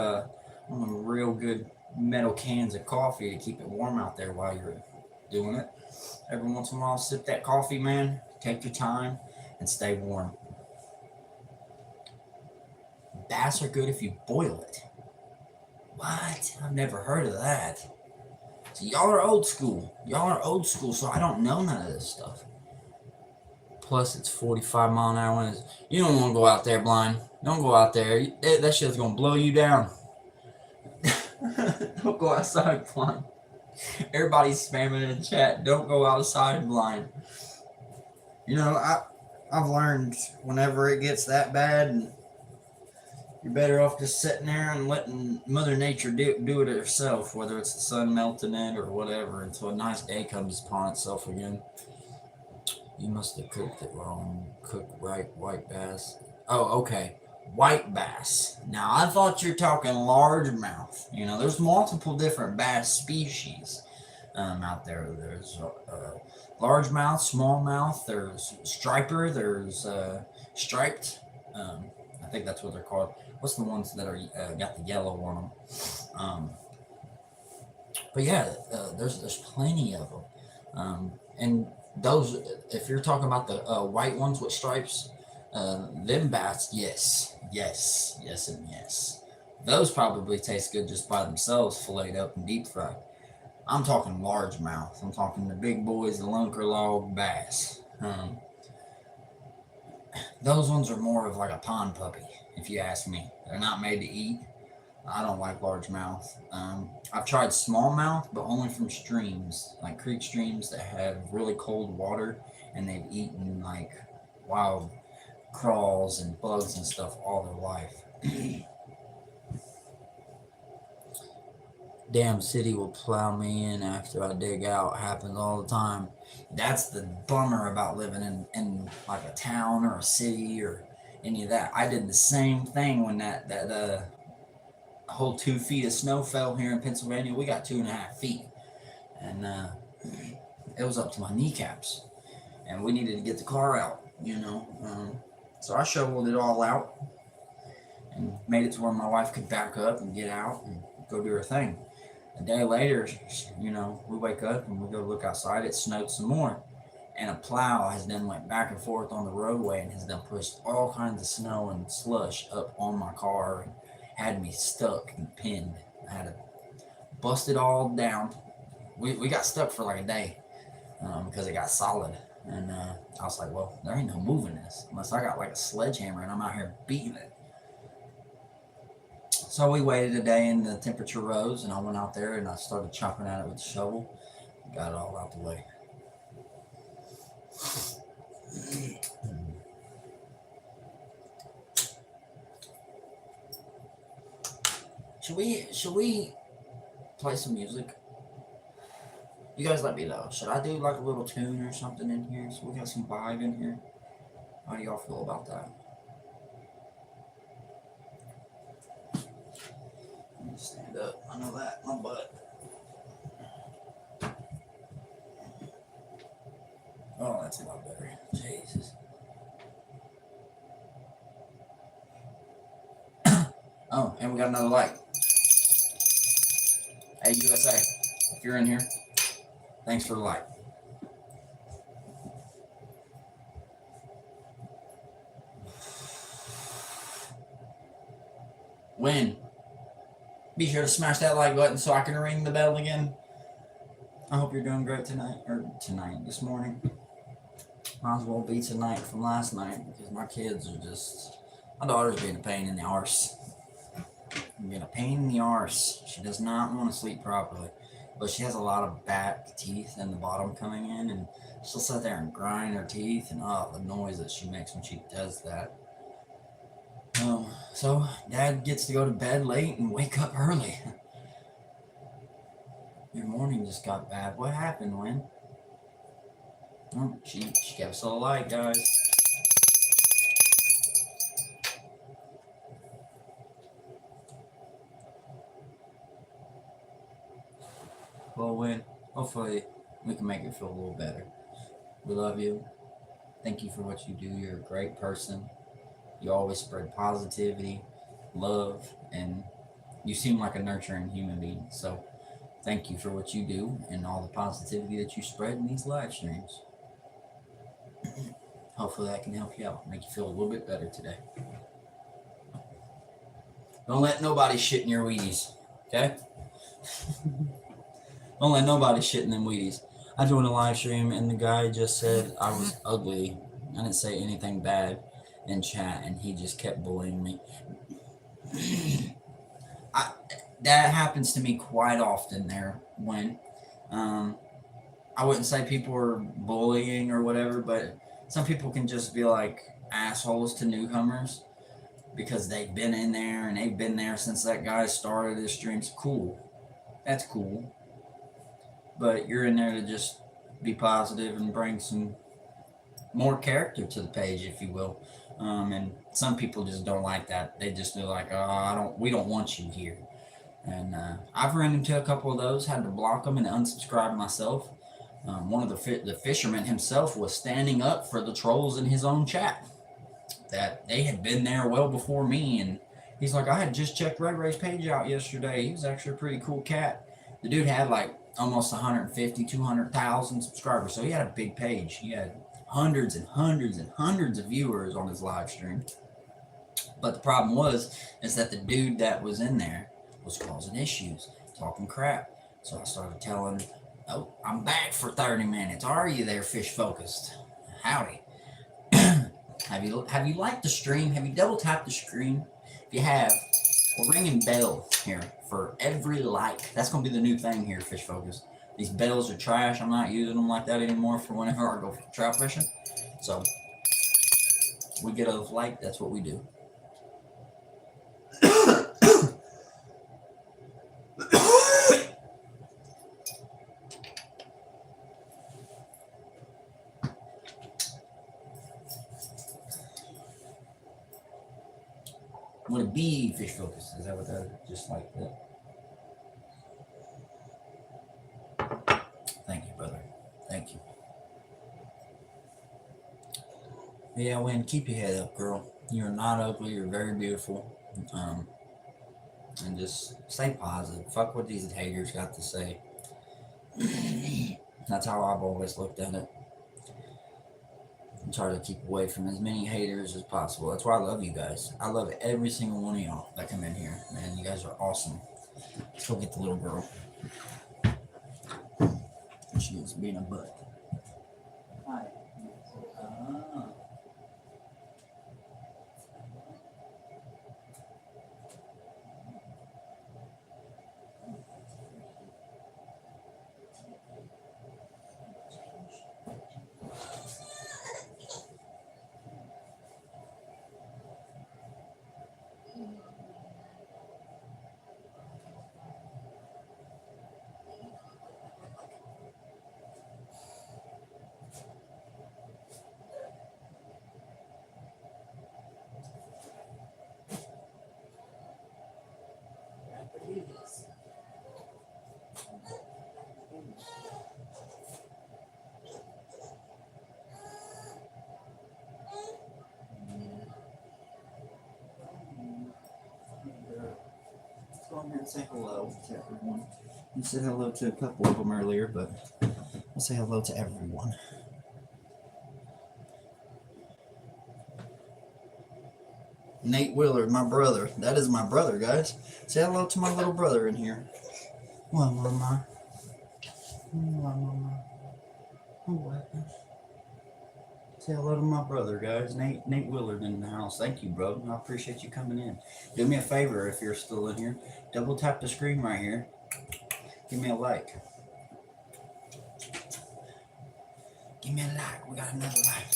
A: real good metal cans of coffee to keep it warm out there while you're doing it. Every once in a while, sip that coffee, man. Take your time and stay warm. Bass are good if you boil it. What? I've never heard of that. So y'all are old school. Y'all are old school, so I don't know none of this stuff. Plus, it's 45 mile an hour. You don't want to go out there, blind. Don't go out there. That shit's going to blow you down. Don't go outside, blind. Everybody's spamming in chat. Don't go outside blind. You know, I've learned whenever it gets that bad, and you're better off just sitting there and letting Mother Nature do it herself, whether it's the sun melting it or whatever, until a nice day comes upon itself again. You must have cooked it wrong. Cook right white bass. Oh, okay. White bass. Now, I thought you're talking largemouth. You know, there's multiple different bass species out there. There's largemouth, smallmouth, there's striper, there's striped. I think that's what they're called. What's the ones that are got the yellow on them? But yeah, there's plenty of them. And those, if you're talking about the white ones with stripes, them bass, yes, and yes. Those probably taste good just by themselves, filleted up and deep fried. I'm talking largemouth. I'm talking the big boys, the lunker log bass. Those ones are more of like a pond puppy, if you ask me. They're not made to eat. I don't like largemouth. I've tried smallmouth, but only from streams, like creek streams that have really cold water, and they've eaten like wild crawls and bugs and stuff all their life. Damn city will plow me in after I dig out. Happens all the time. That's the bummer about living in like a town or a city or any of that. I did the same thing when that whole 2 feet of snow fell here in Pennsylvania. We got 2.5 feet, and it was up to my kneecaps, and we needed to get the car out, you know. So I shoveled it all out and made it to where my wife could back up and get out and go do her thing. A day later, you know, we wake up and we go look outside. It snowed some more, and a plow has then went back and forth on the roadway and has then pushed all kinds of snow and slush up on my car and had me stuck and pinned. I had to bust it all down. We got stuck for like a day because it got solid. And I was like, well, there ain't no moving this unless I got like a sledgehammer and I'm out here beating it. So we waited a day and the temperature rose, and I went out there and I started chopping at it with the shovel. Got it all out the way. Should we play some music? You guys let me know. Should I do like a little tune or something in here so we got some vibe in here? How do y'all feel about that? Let me stand up. I know that. My butt. Oh, that's a lot better. Jesus. Oh, and we got another light. Hey, USA, if you're in here, thanks for the light. Win. Be sure to smash that like button so I can ring the bell again. I hope you're doing great this morning. Might as well be tonight from last night because my kids are just, my daughter's being a pain in the arse. Being a pain in the arse. She does not want to sleep properly, but she has a lot of back teeth in the bottom coming in, and she'll sit there and grind her teeth, and the noise that she makes when she does that. So Dad gets to go to bed late and wake up early. Your morning just got bad. What happened, Lynn? Oh, she gave us a light, guys. Well, Win, hopefully we can make it feel a little better. We love you. Thank you for what you do. You're a great person. You always spread positivity, love, and you seem like a nurturing human being. So thank you for what you do and all the positivity that you spread in these live streams. Hopefully that can help you out, make you feel a little bit better today. Don't let nobody shit in your Wheaties, okay? Don't let nobody shit in them Wheaties. I joined a live stream and the guy just said I was ugly. I didn't say anything bad in chat, and he just kept bullying me. That happens to me quite often there when I wouldn't say people are bullying or whatever, but some people can just be like assholes to newcomers because they've been in there and they've been there since that guy started his streams. Cool. That's cool. But you're in there to just be positive and bring some more character to the page, if you will. And some people just don't like that. They just feel like, oh, we don't want you here. And I've run into a couple of those, had to block them and unsubscribe myself. One of the fishermen himself was standing up for the trolls in his own chat. That they had been there well before me, and he's like, I had just checked RayRay's page out yesterday. He was actually a pretty cool cat. The dude had like almost 150, 200,000 subscribers, so he had a big page. He had hundreds and hundreds and hundreds of viewers on his live stream. But the problem is that the dude that was in there was causing issues, talking crap. So I started telling him, oh, I'm back for 30 minutes. Are you there, Fish Focused? Howdy. Have you liked the stream? Have you double tapped the screen? If you have, we're ringing bell here for every like. That's gonna be the new thing here, Fish Focus. These bells are trash. I'm not using them like that anymore for whenever I go trout fishing. So we get a like. That's what we do. Would it be Fish Focus? Is that what that just like that? Thank you, brother. Thank you. Yeah, Wynn, keep your head up, girl. You're not ugly. You're very beautiful. And just stay positive. Fuck what these haters got to say. That's how I've always looked at it. And try to keep away from as many haters as possible. That's why I love you guys. I love every single one of y'all that come in here. Man, you guys are awesome. Let's go get the little girl. She is being a butt. Hi. Let's go in here and say hello to everyone. You said hello to a couple of them earlier, but I'll say hello to everyone. Nate Willard, my brother. That is my brother, guys. Say hello to my little brother in here. Well, mama. Well, mama. What? Say hello to my brother, guys. Nate Willard in the house. Thank you, bro. I appreciate you coming in. Do me a favor if you're still in here. Double tap the screen right here. Give me a like. Give me a like. We got another like.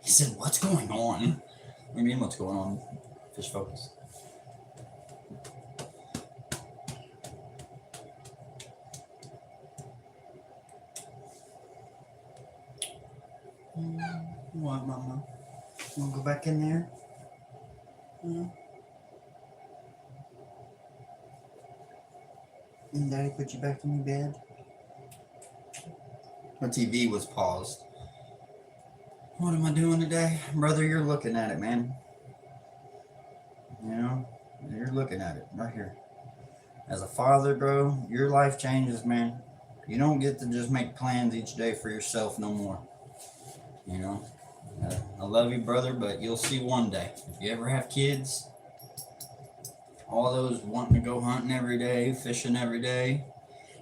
A: He said, what's going on? What do you mean, what's going on? Fish Focus. What, mama? You want to go back in there? And daddy put you back in your bed? My TV was paused. What am I doing today? Brother, you're looking at it, man. You know, you're looking at it right here. As a father, bro, your life changes, man. You don't get to just make plans each day for yourself no more. You know, I love you, brother, but you'll see one day. If you ever have kids, all those wanting to go hunting every day, fishing every day,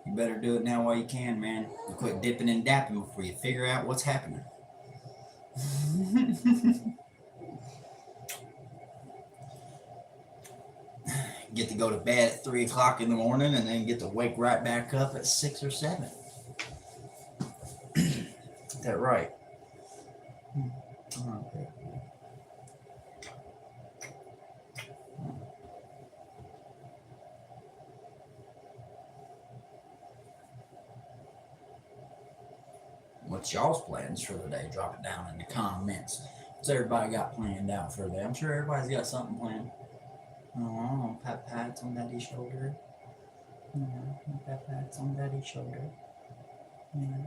A: you better do it now while you can, man. You quit dipping and dapping before you figure out what's happening. Get to go to bed at 3 o'clock in the morning and then get to wake right back up at 6 or 7. Is that right? Okay. What's y'all's plans for the day? Drop it down in the comments. What's everybody got planned out for the day? I'm sure everybody's got something planned. Oh, pat pats on daddy's shoulder. Yeah, pat pats on daddy's shoulder. Yeah.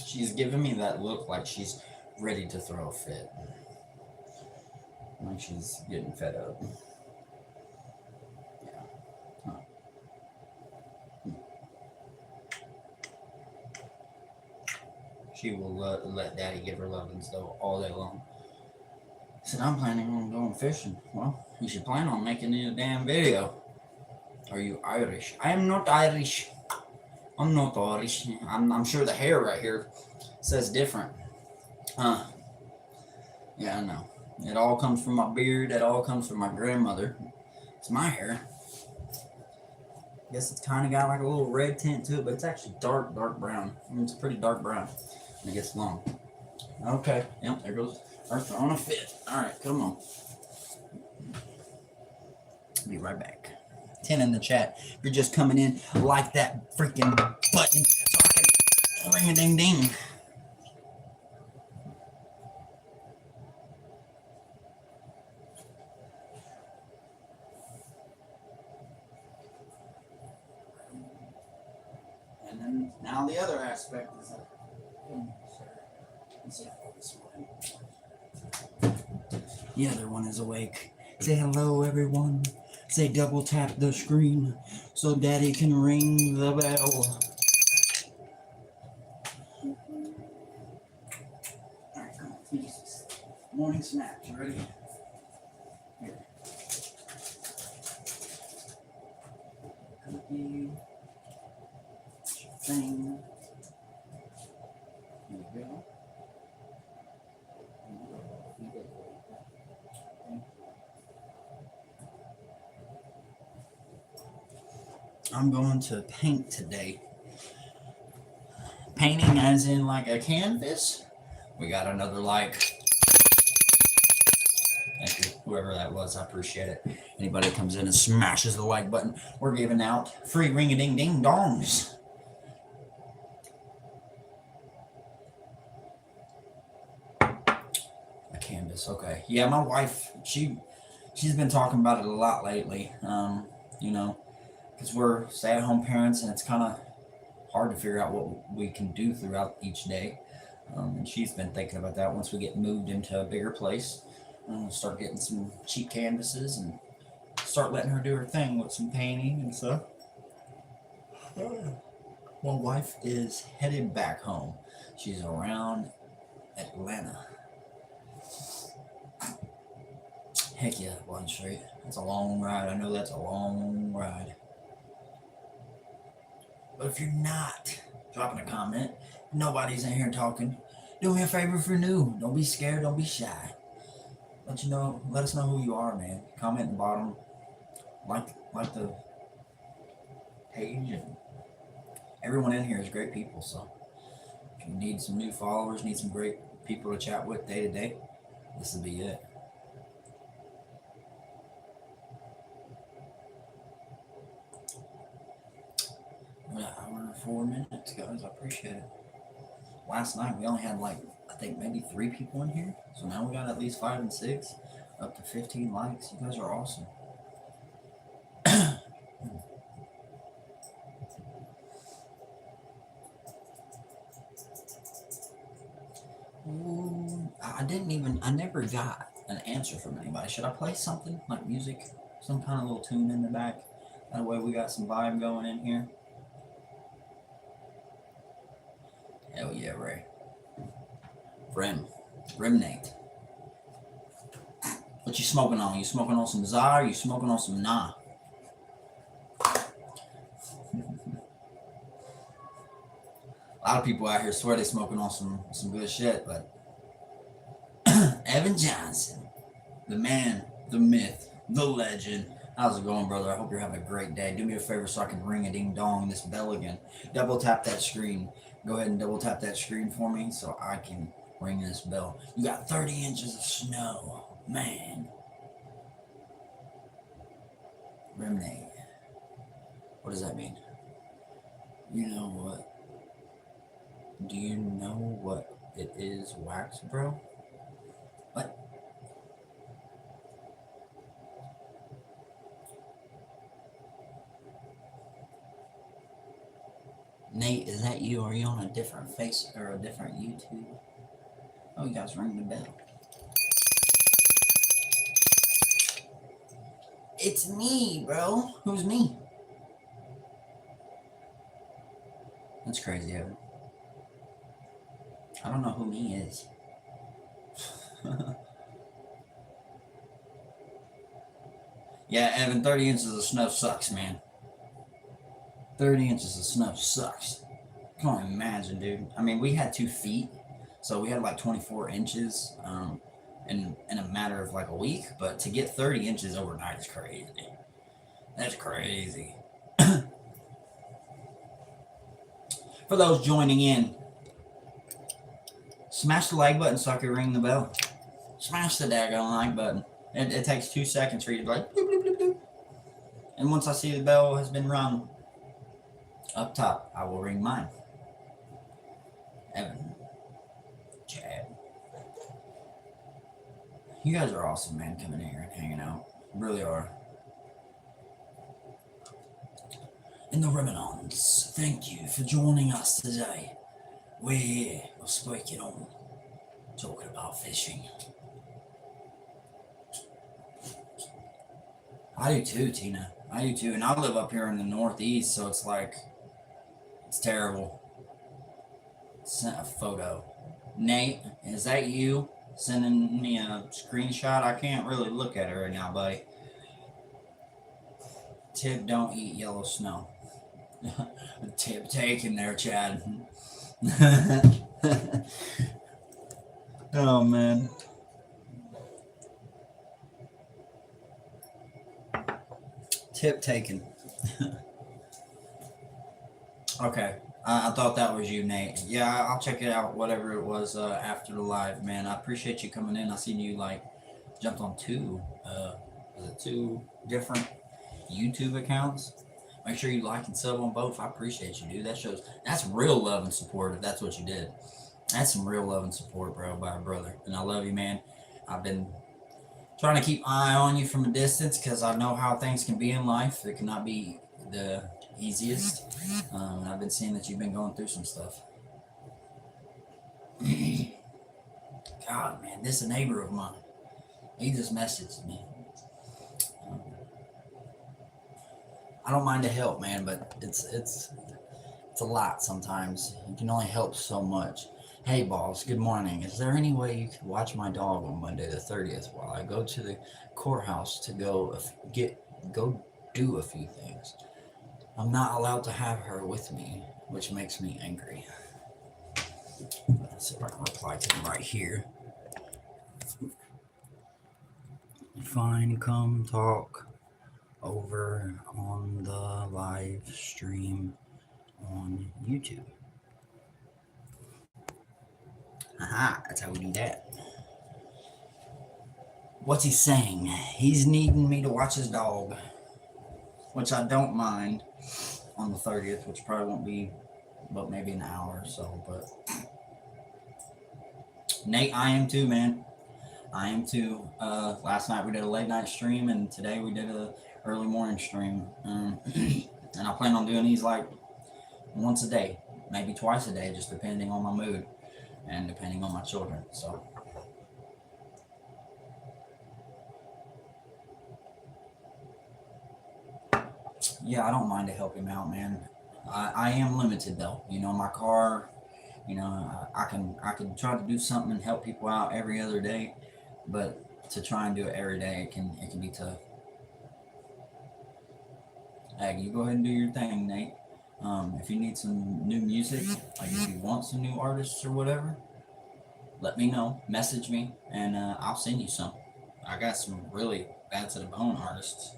A: She's giving me that look like she's ready to throw a fit. Like she's getting fed up. Yeah. Huh. She will let daddy give her lovins though all day long. I said, I'm planning on going fishing. Well, you should plan on making it a damn video. Are you Irish? I am not Irish. I'm not Irish. I'm sure the hair right here says different. Yeah, I know. It all comes from my beard. It all comes from my grandmother. It's my hair. Guess it's kind of got like a little red tint to it, but it's actually dark brown. I mean, it's pretty dark brown. And it gets long. Okay. Yep, there goes our throwing a fit. All right, come on. Be right back. 10 in the chat. If you're just coming in, like that freaking button so I can ring a ding ding. And then now the other aspect is that. The other one is awake. Say hello, everyone. Say double tap the screen so daddy can ring the bell. Alright, come on, Jesus. Morning snacks, you ready? Here. Cookie. Thing. Here we go. I'm going to paint today. Painting as in like a canvas. We got another like. Thank you, whoever that was. I appreciate it. Anybody that comes in and smashes the like button, we're giving out free ring-a-ding-ding dongs. A canvas, okay. Yeah, my wife, she's been talking about it a lot lately. You know. Because we're stay-at-home parents and it's kind of hard to figure out what we can do throughout each day. And she's been thinking about that once we get moved into a bigger place. Start getting some cheap canvases and start letting her do her thing with some painting and stuff. My wife is headed back home. She's around Atlanta. Heck yeah, Blunt Street. That's a long ride. I know that's a long ride. But if you're not dropping a comment, nobody's in here talking, do me a favor if you're new. Don't be scared. Don't be shy. Let us know who you are, man. Comment in the bottom. Like the page. And everyone in here is great people. So if you need some new followers, need some great people to chat with day to day, this will be it. An hour and 4 minutes, guys. I appreciate it. Last night we only had like, I think maybe 3 people in here. So now we got at least 5 and 6, up to 15 likes. You guys are awesome. Ooh, I never got an answer from anybody. Should I play something like music? Some kind of little tune in the back? That way we got some vibe going in here. Hell yeah, Ray. Remnate. What you smoking on? You smoking on some Za or you smoking on some Nah? A lot of people out here swear they smoking on some good shit, but Evan Johnson, the man, the myth, the legend. How's it going, brother? I hope you're having a great day. Do me a favor so I can ring a ding dong this bell again. Double tap that screen. Go ahead and double tap that screen for me so I can ring this bell. You got 30 inches of snow. Man. Remnade. What does that mean? You know what? Do you know what it is, wax, bro? What? Nate, is that you? Are you on a different face or a different YouTube? Oh, you guys ring the bell. It's me, bro. Who's me? That's crazy, Evan. I don't know who me is. Yeah, Evan, 30 inches of snow sucks, man. 30 inches of snow sucks. Can't imagine, dude. I mean, we had 2 feet, so we had like 24 inches in a matter of like a week, but to get 30 inches overnight is crazy. That's crazy. For those joining in, smash the like button so I can ring the bell. Smash the daggone like button. It takes 2 seconds for you to be like, bloop, bloop, bloop, bloop. And once I see the bell has been rung up top, I will ring mine. Evan. Chad. You guys are awesome, man, coming in here and hanging out. You really are. And the Remanons, thank you for joining us today. We're here, we're speaking on, talking about fishing. I do too, Tina. I do too. And I live up here in the Northeast, so it's like, it's terrible. Sent a photo. Nate, is that you sending me a screenshot? I can't really look at it right now, buddy. Tip, don't eat yellow snow. Tip taken there, Chad. Oh, man. Tip taken. Okay. I thought that was you, Nate. Yeah, I'll check it out, whatever it was after the live, man. I appreciate you coming in. I seen you, like, jumped on 2 different YouTube accounts. Make sure you like and sub on both. I appreciate you, dude. That's real love and support if that's what you did. That's some real love and support, bro, by a brother. And I love you, man. I've been trying to keep eye on you from a distance because I know how things can be in life. It cannot be the easiest. And I've been seeing that you've been going through some stuff. God, man, this is a neighbor of mine. He just messaged me. I don't mind to help, man, but it's a lot sometimes. You can only help so much. Hey, boss, good morning. Is there any way you could watch my dog on Monday the 30th while I go to the courthouse to go do a few things? I'm not allowed to have her with me, which makes me angry. Let's see if I can reply to him right here. Fine, come talk over on the live stream on YouTube. Aha, that's how we do that. What's he saying? He's needing me to watch his dog, which I don't mind on the 30th, which probably won't be but maybe an hour or so. But Nate, I am too, man. I am too. Last night we did a late night stream, and today we did a early morning stream. And I plan on doing these like once a day, maybe twice a day, just depending on my mood and depending on my children. So yeah, I don't mind to help him out, man. I am limited though. You know, my car, you know, I can try to do something and help people out every other day, but to try and do it every day, it can be tough. Hey, you go ahead and do your thing, Nate. If you need some new music, like if you want some new artists or whatever, let me know. Message me, and I'll send you some. I got some really
B: bad to the bone artists.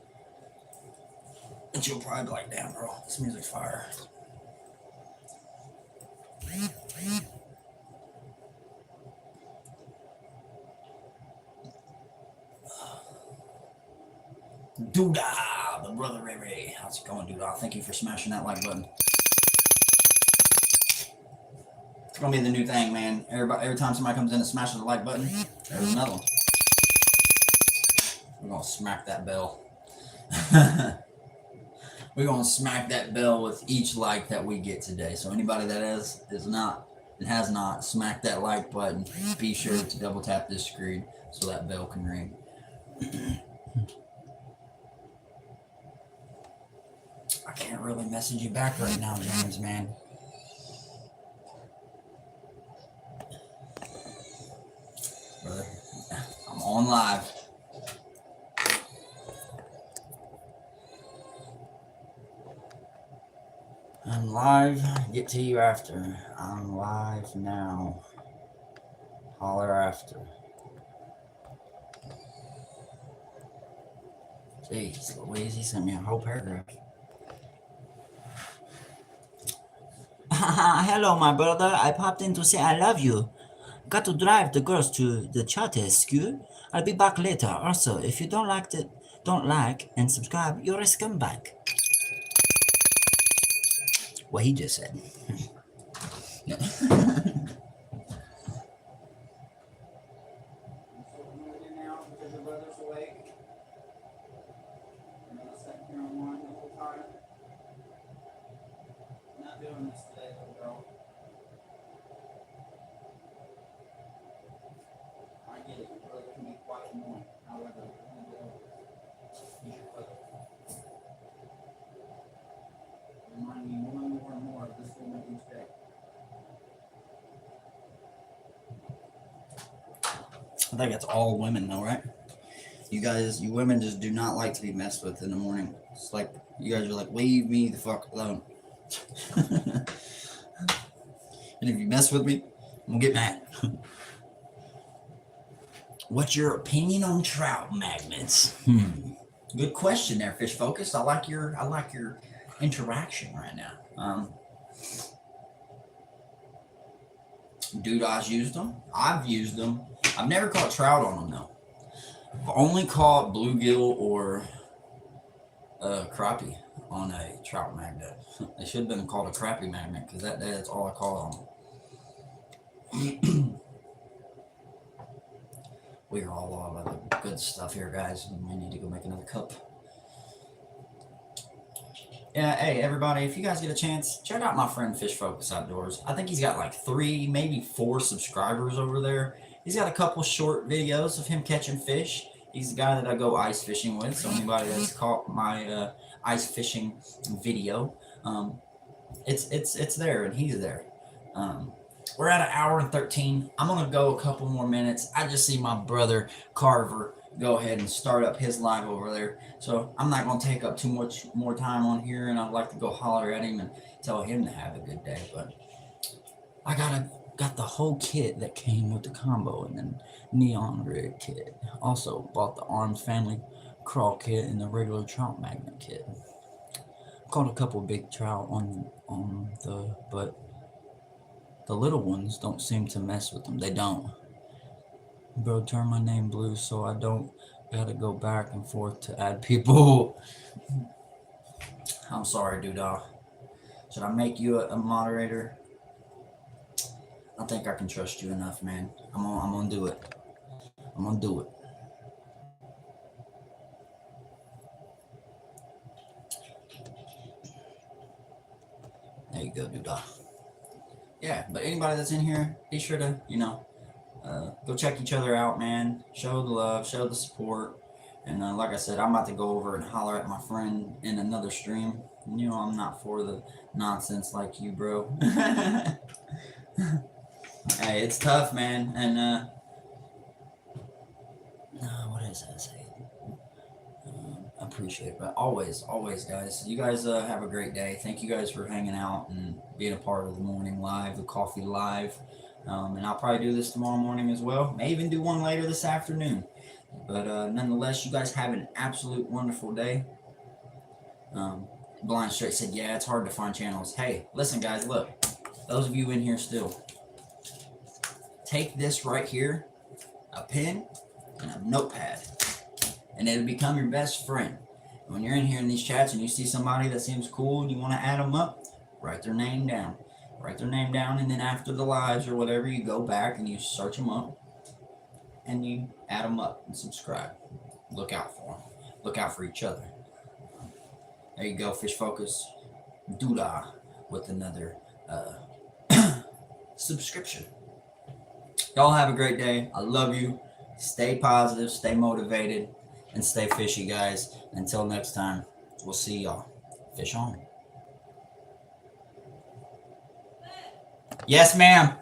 B: And you'll probably be like, damn, bro, this music's fire. Doodah, the brother RayRay. How's it going, Doodah? Thank you for smashing that like button. It's gonna be the new thing, man. Every time somebody comes in and smashes the like button, there's another one. We're gonna smack that bell. We're gonna smack that bell with each like that we get today. So anybody that has not smacked that like button, be sure to double tap this screen so that bell can ring. I can't really message you back right now, James, man. Brother, I'm on live. I'm live. Get to you after. I'm live now. Holler after. Jeez Louise, he sent me a whole paragraph. Hello, my brother. I popped in to say I love you. Got to drive the girls to the charter school. I'll be back later. Also, if you don't like and subscribe, you're a scumbag. What he just said. I think that's all women though, right? You women just do not like to be messed with in the morning. It's like, you guys are like, leave me the fuck alone. And if you mess with me, I'm gonna get mad. What's your opinion on trout magnets? Good question there, Fish Focus. I like your interaction right now. Doodah's used them. I've used them. I've never caught trout on them though. I've only caught bluegill or crappie on a trout magnet. They should have been called a crappie magnet because that's all I caught on them. We are all about the good stuff here, guys. We need to go make another cup. Yeah, hey everybody, if you guys get a chance, check out my friend Fish Focus Outdoors. I think he's got like 3, maybe 4 subscribers over there. He's got a couple short videos of him catching fish. He's the guy that I go ice fishing with. So anybody that's caught my ice fishing video, it's there and he's there. We're at 1 hour and 13. I'm gonna go a couple more minutes. I just see my brother Carver go ahead and start up his live over there. So I'm not gonna take up too much more time on here, and I'd like to go holler at him and tell him to have a good day. But I got the whole kit that came with the combo, and then neon rig kit. Also bought the Arms Family crawl kit and the regular trout magnet kit. Caught a couple big trout but the little ones don't seem to mess with them. They don't. Bro, turn my name blue so I don't gotta go back and forth to add people. I'm sorry, Doodah. Should I make you a moderator? I think I can trust you enough, man. I'm gonna do it. I'm gonna do it. There you go, Doodah. Yeah, but anybody that's in here, be sure to, go check each other out, man. Show the love, show the support. And like I said, I'm about to go over and holler at my friend in another stream. I'm not for the nonsense like you, bro. Hey, it's tough, man. And what is that saying? I appreciate it, but always, guys. You guys have a great day. Thank you guys for hanging out and being a part of the morning live, the coffee live. And I'll probably do this tomorrow morning as well. May even do one later this afternoon.
A: But nonetheless, you guys have an absolute wonderful day. Blind Straight said, yeah, it's hard to find channels. Hey, listen, guys, look. Those of you in here still, take this right here, a pen and a notepad, and it'll become your best friend. When you're in here in these chats and you see somebody that seems cool and you want to add them up, write their name down. Write their name down, and then after the lives or whatever, you go back and you search them up and you add them up and subscribe. Look out for them. Look out for each other. There you go, Fish Focus. Doodah with another subscription. Y'all have a great day. I love you. Stay positive, stay motivated, and stay fishy, guys. Until next time, we'll see y'all. Fish on. Yes, ma'am.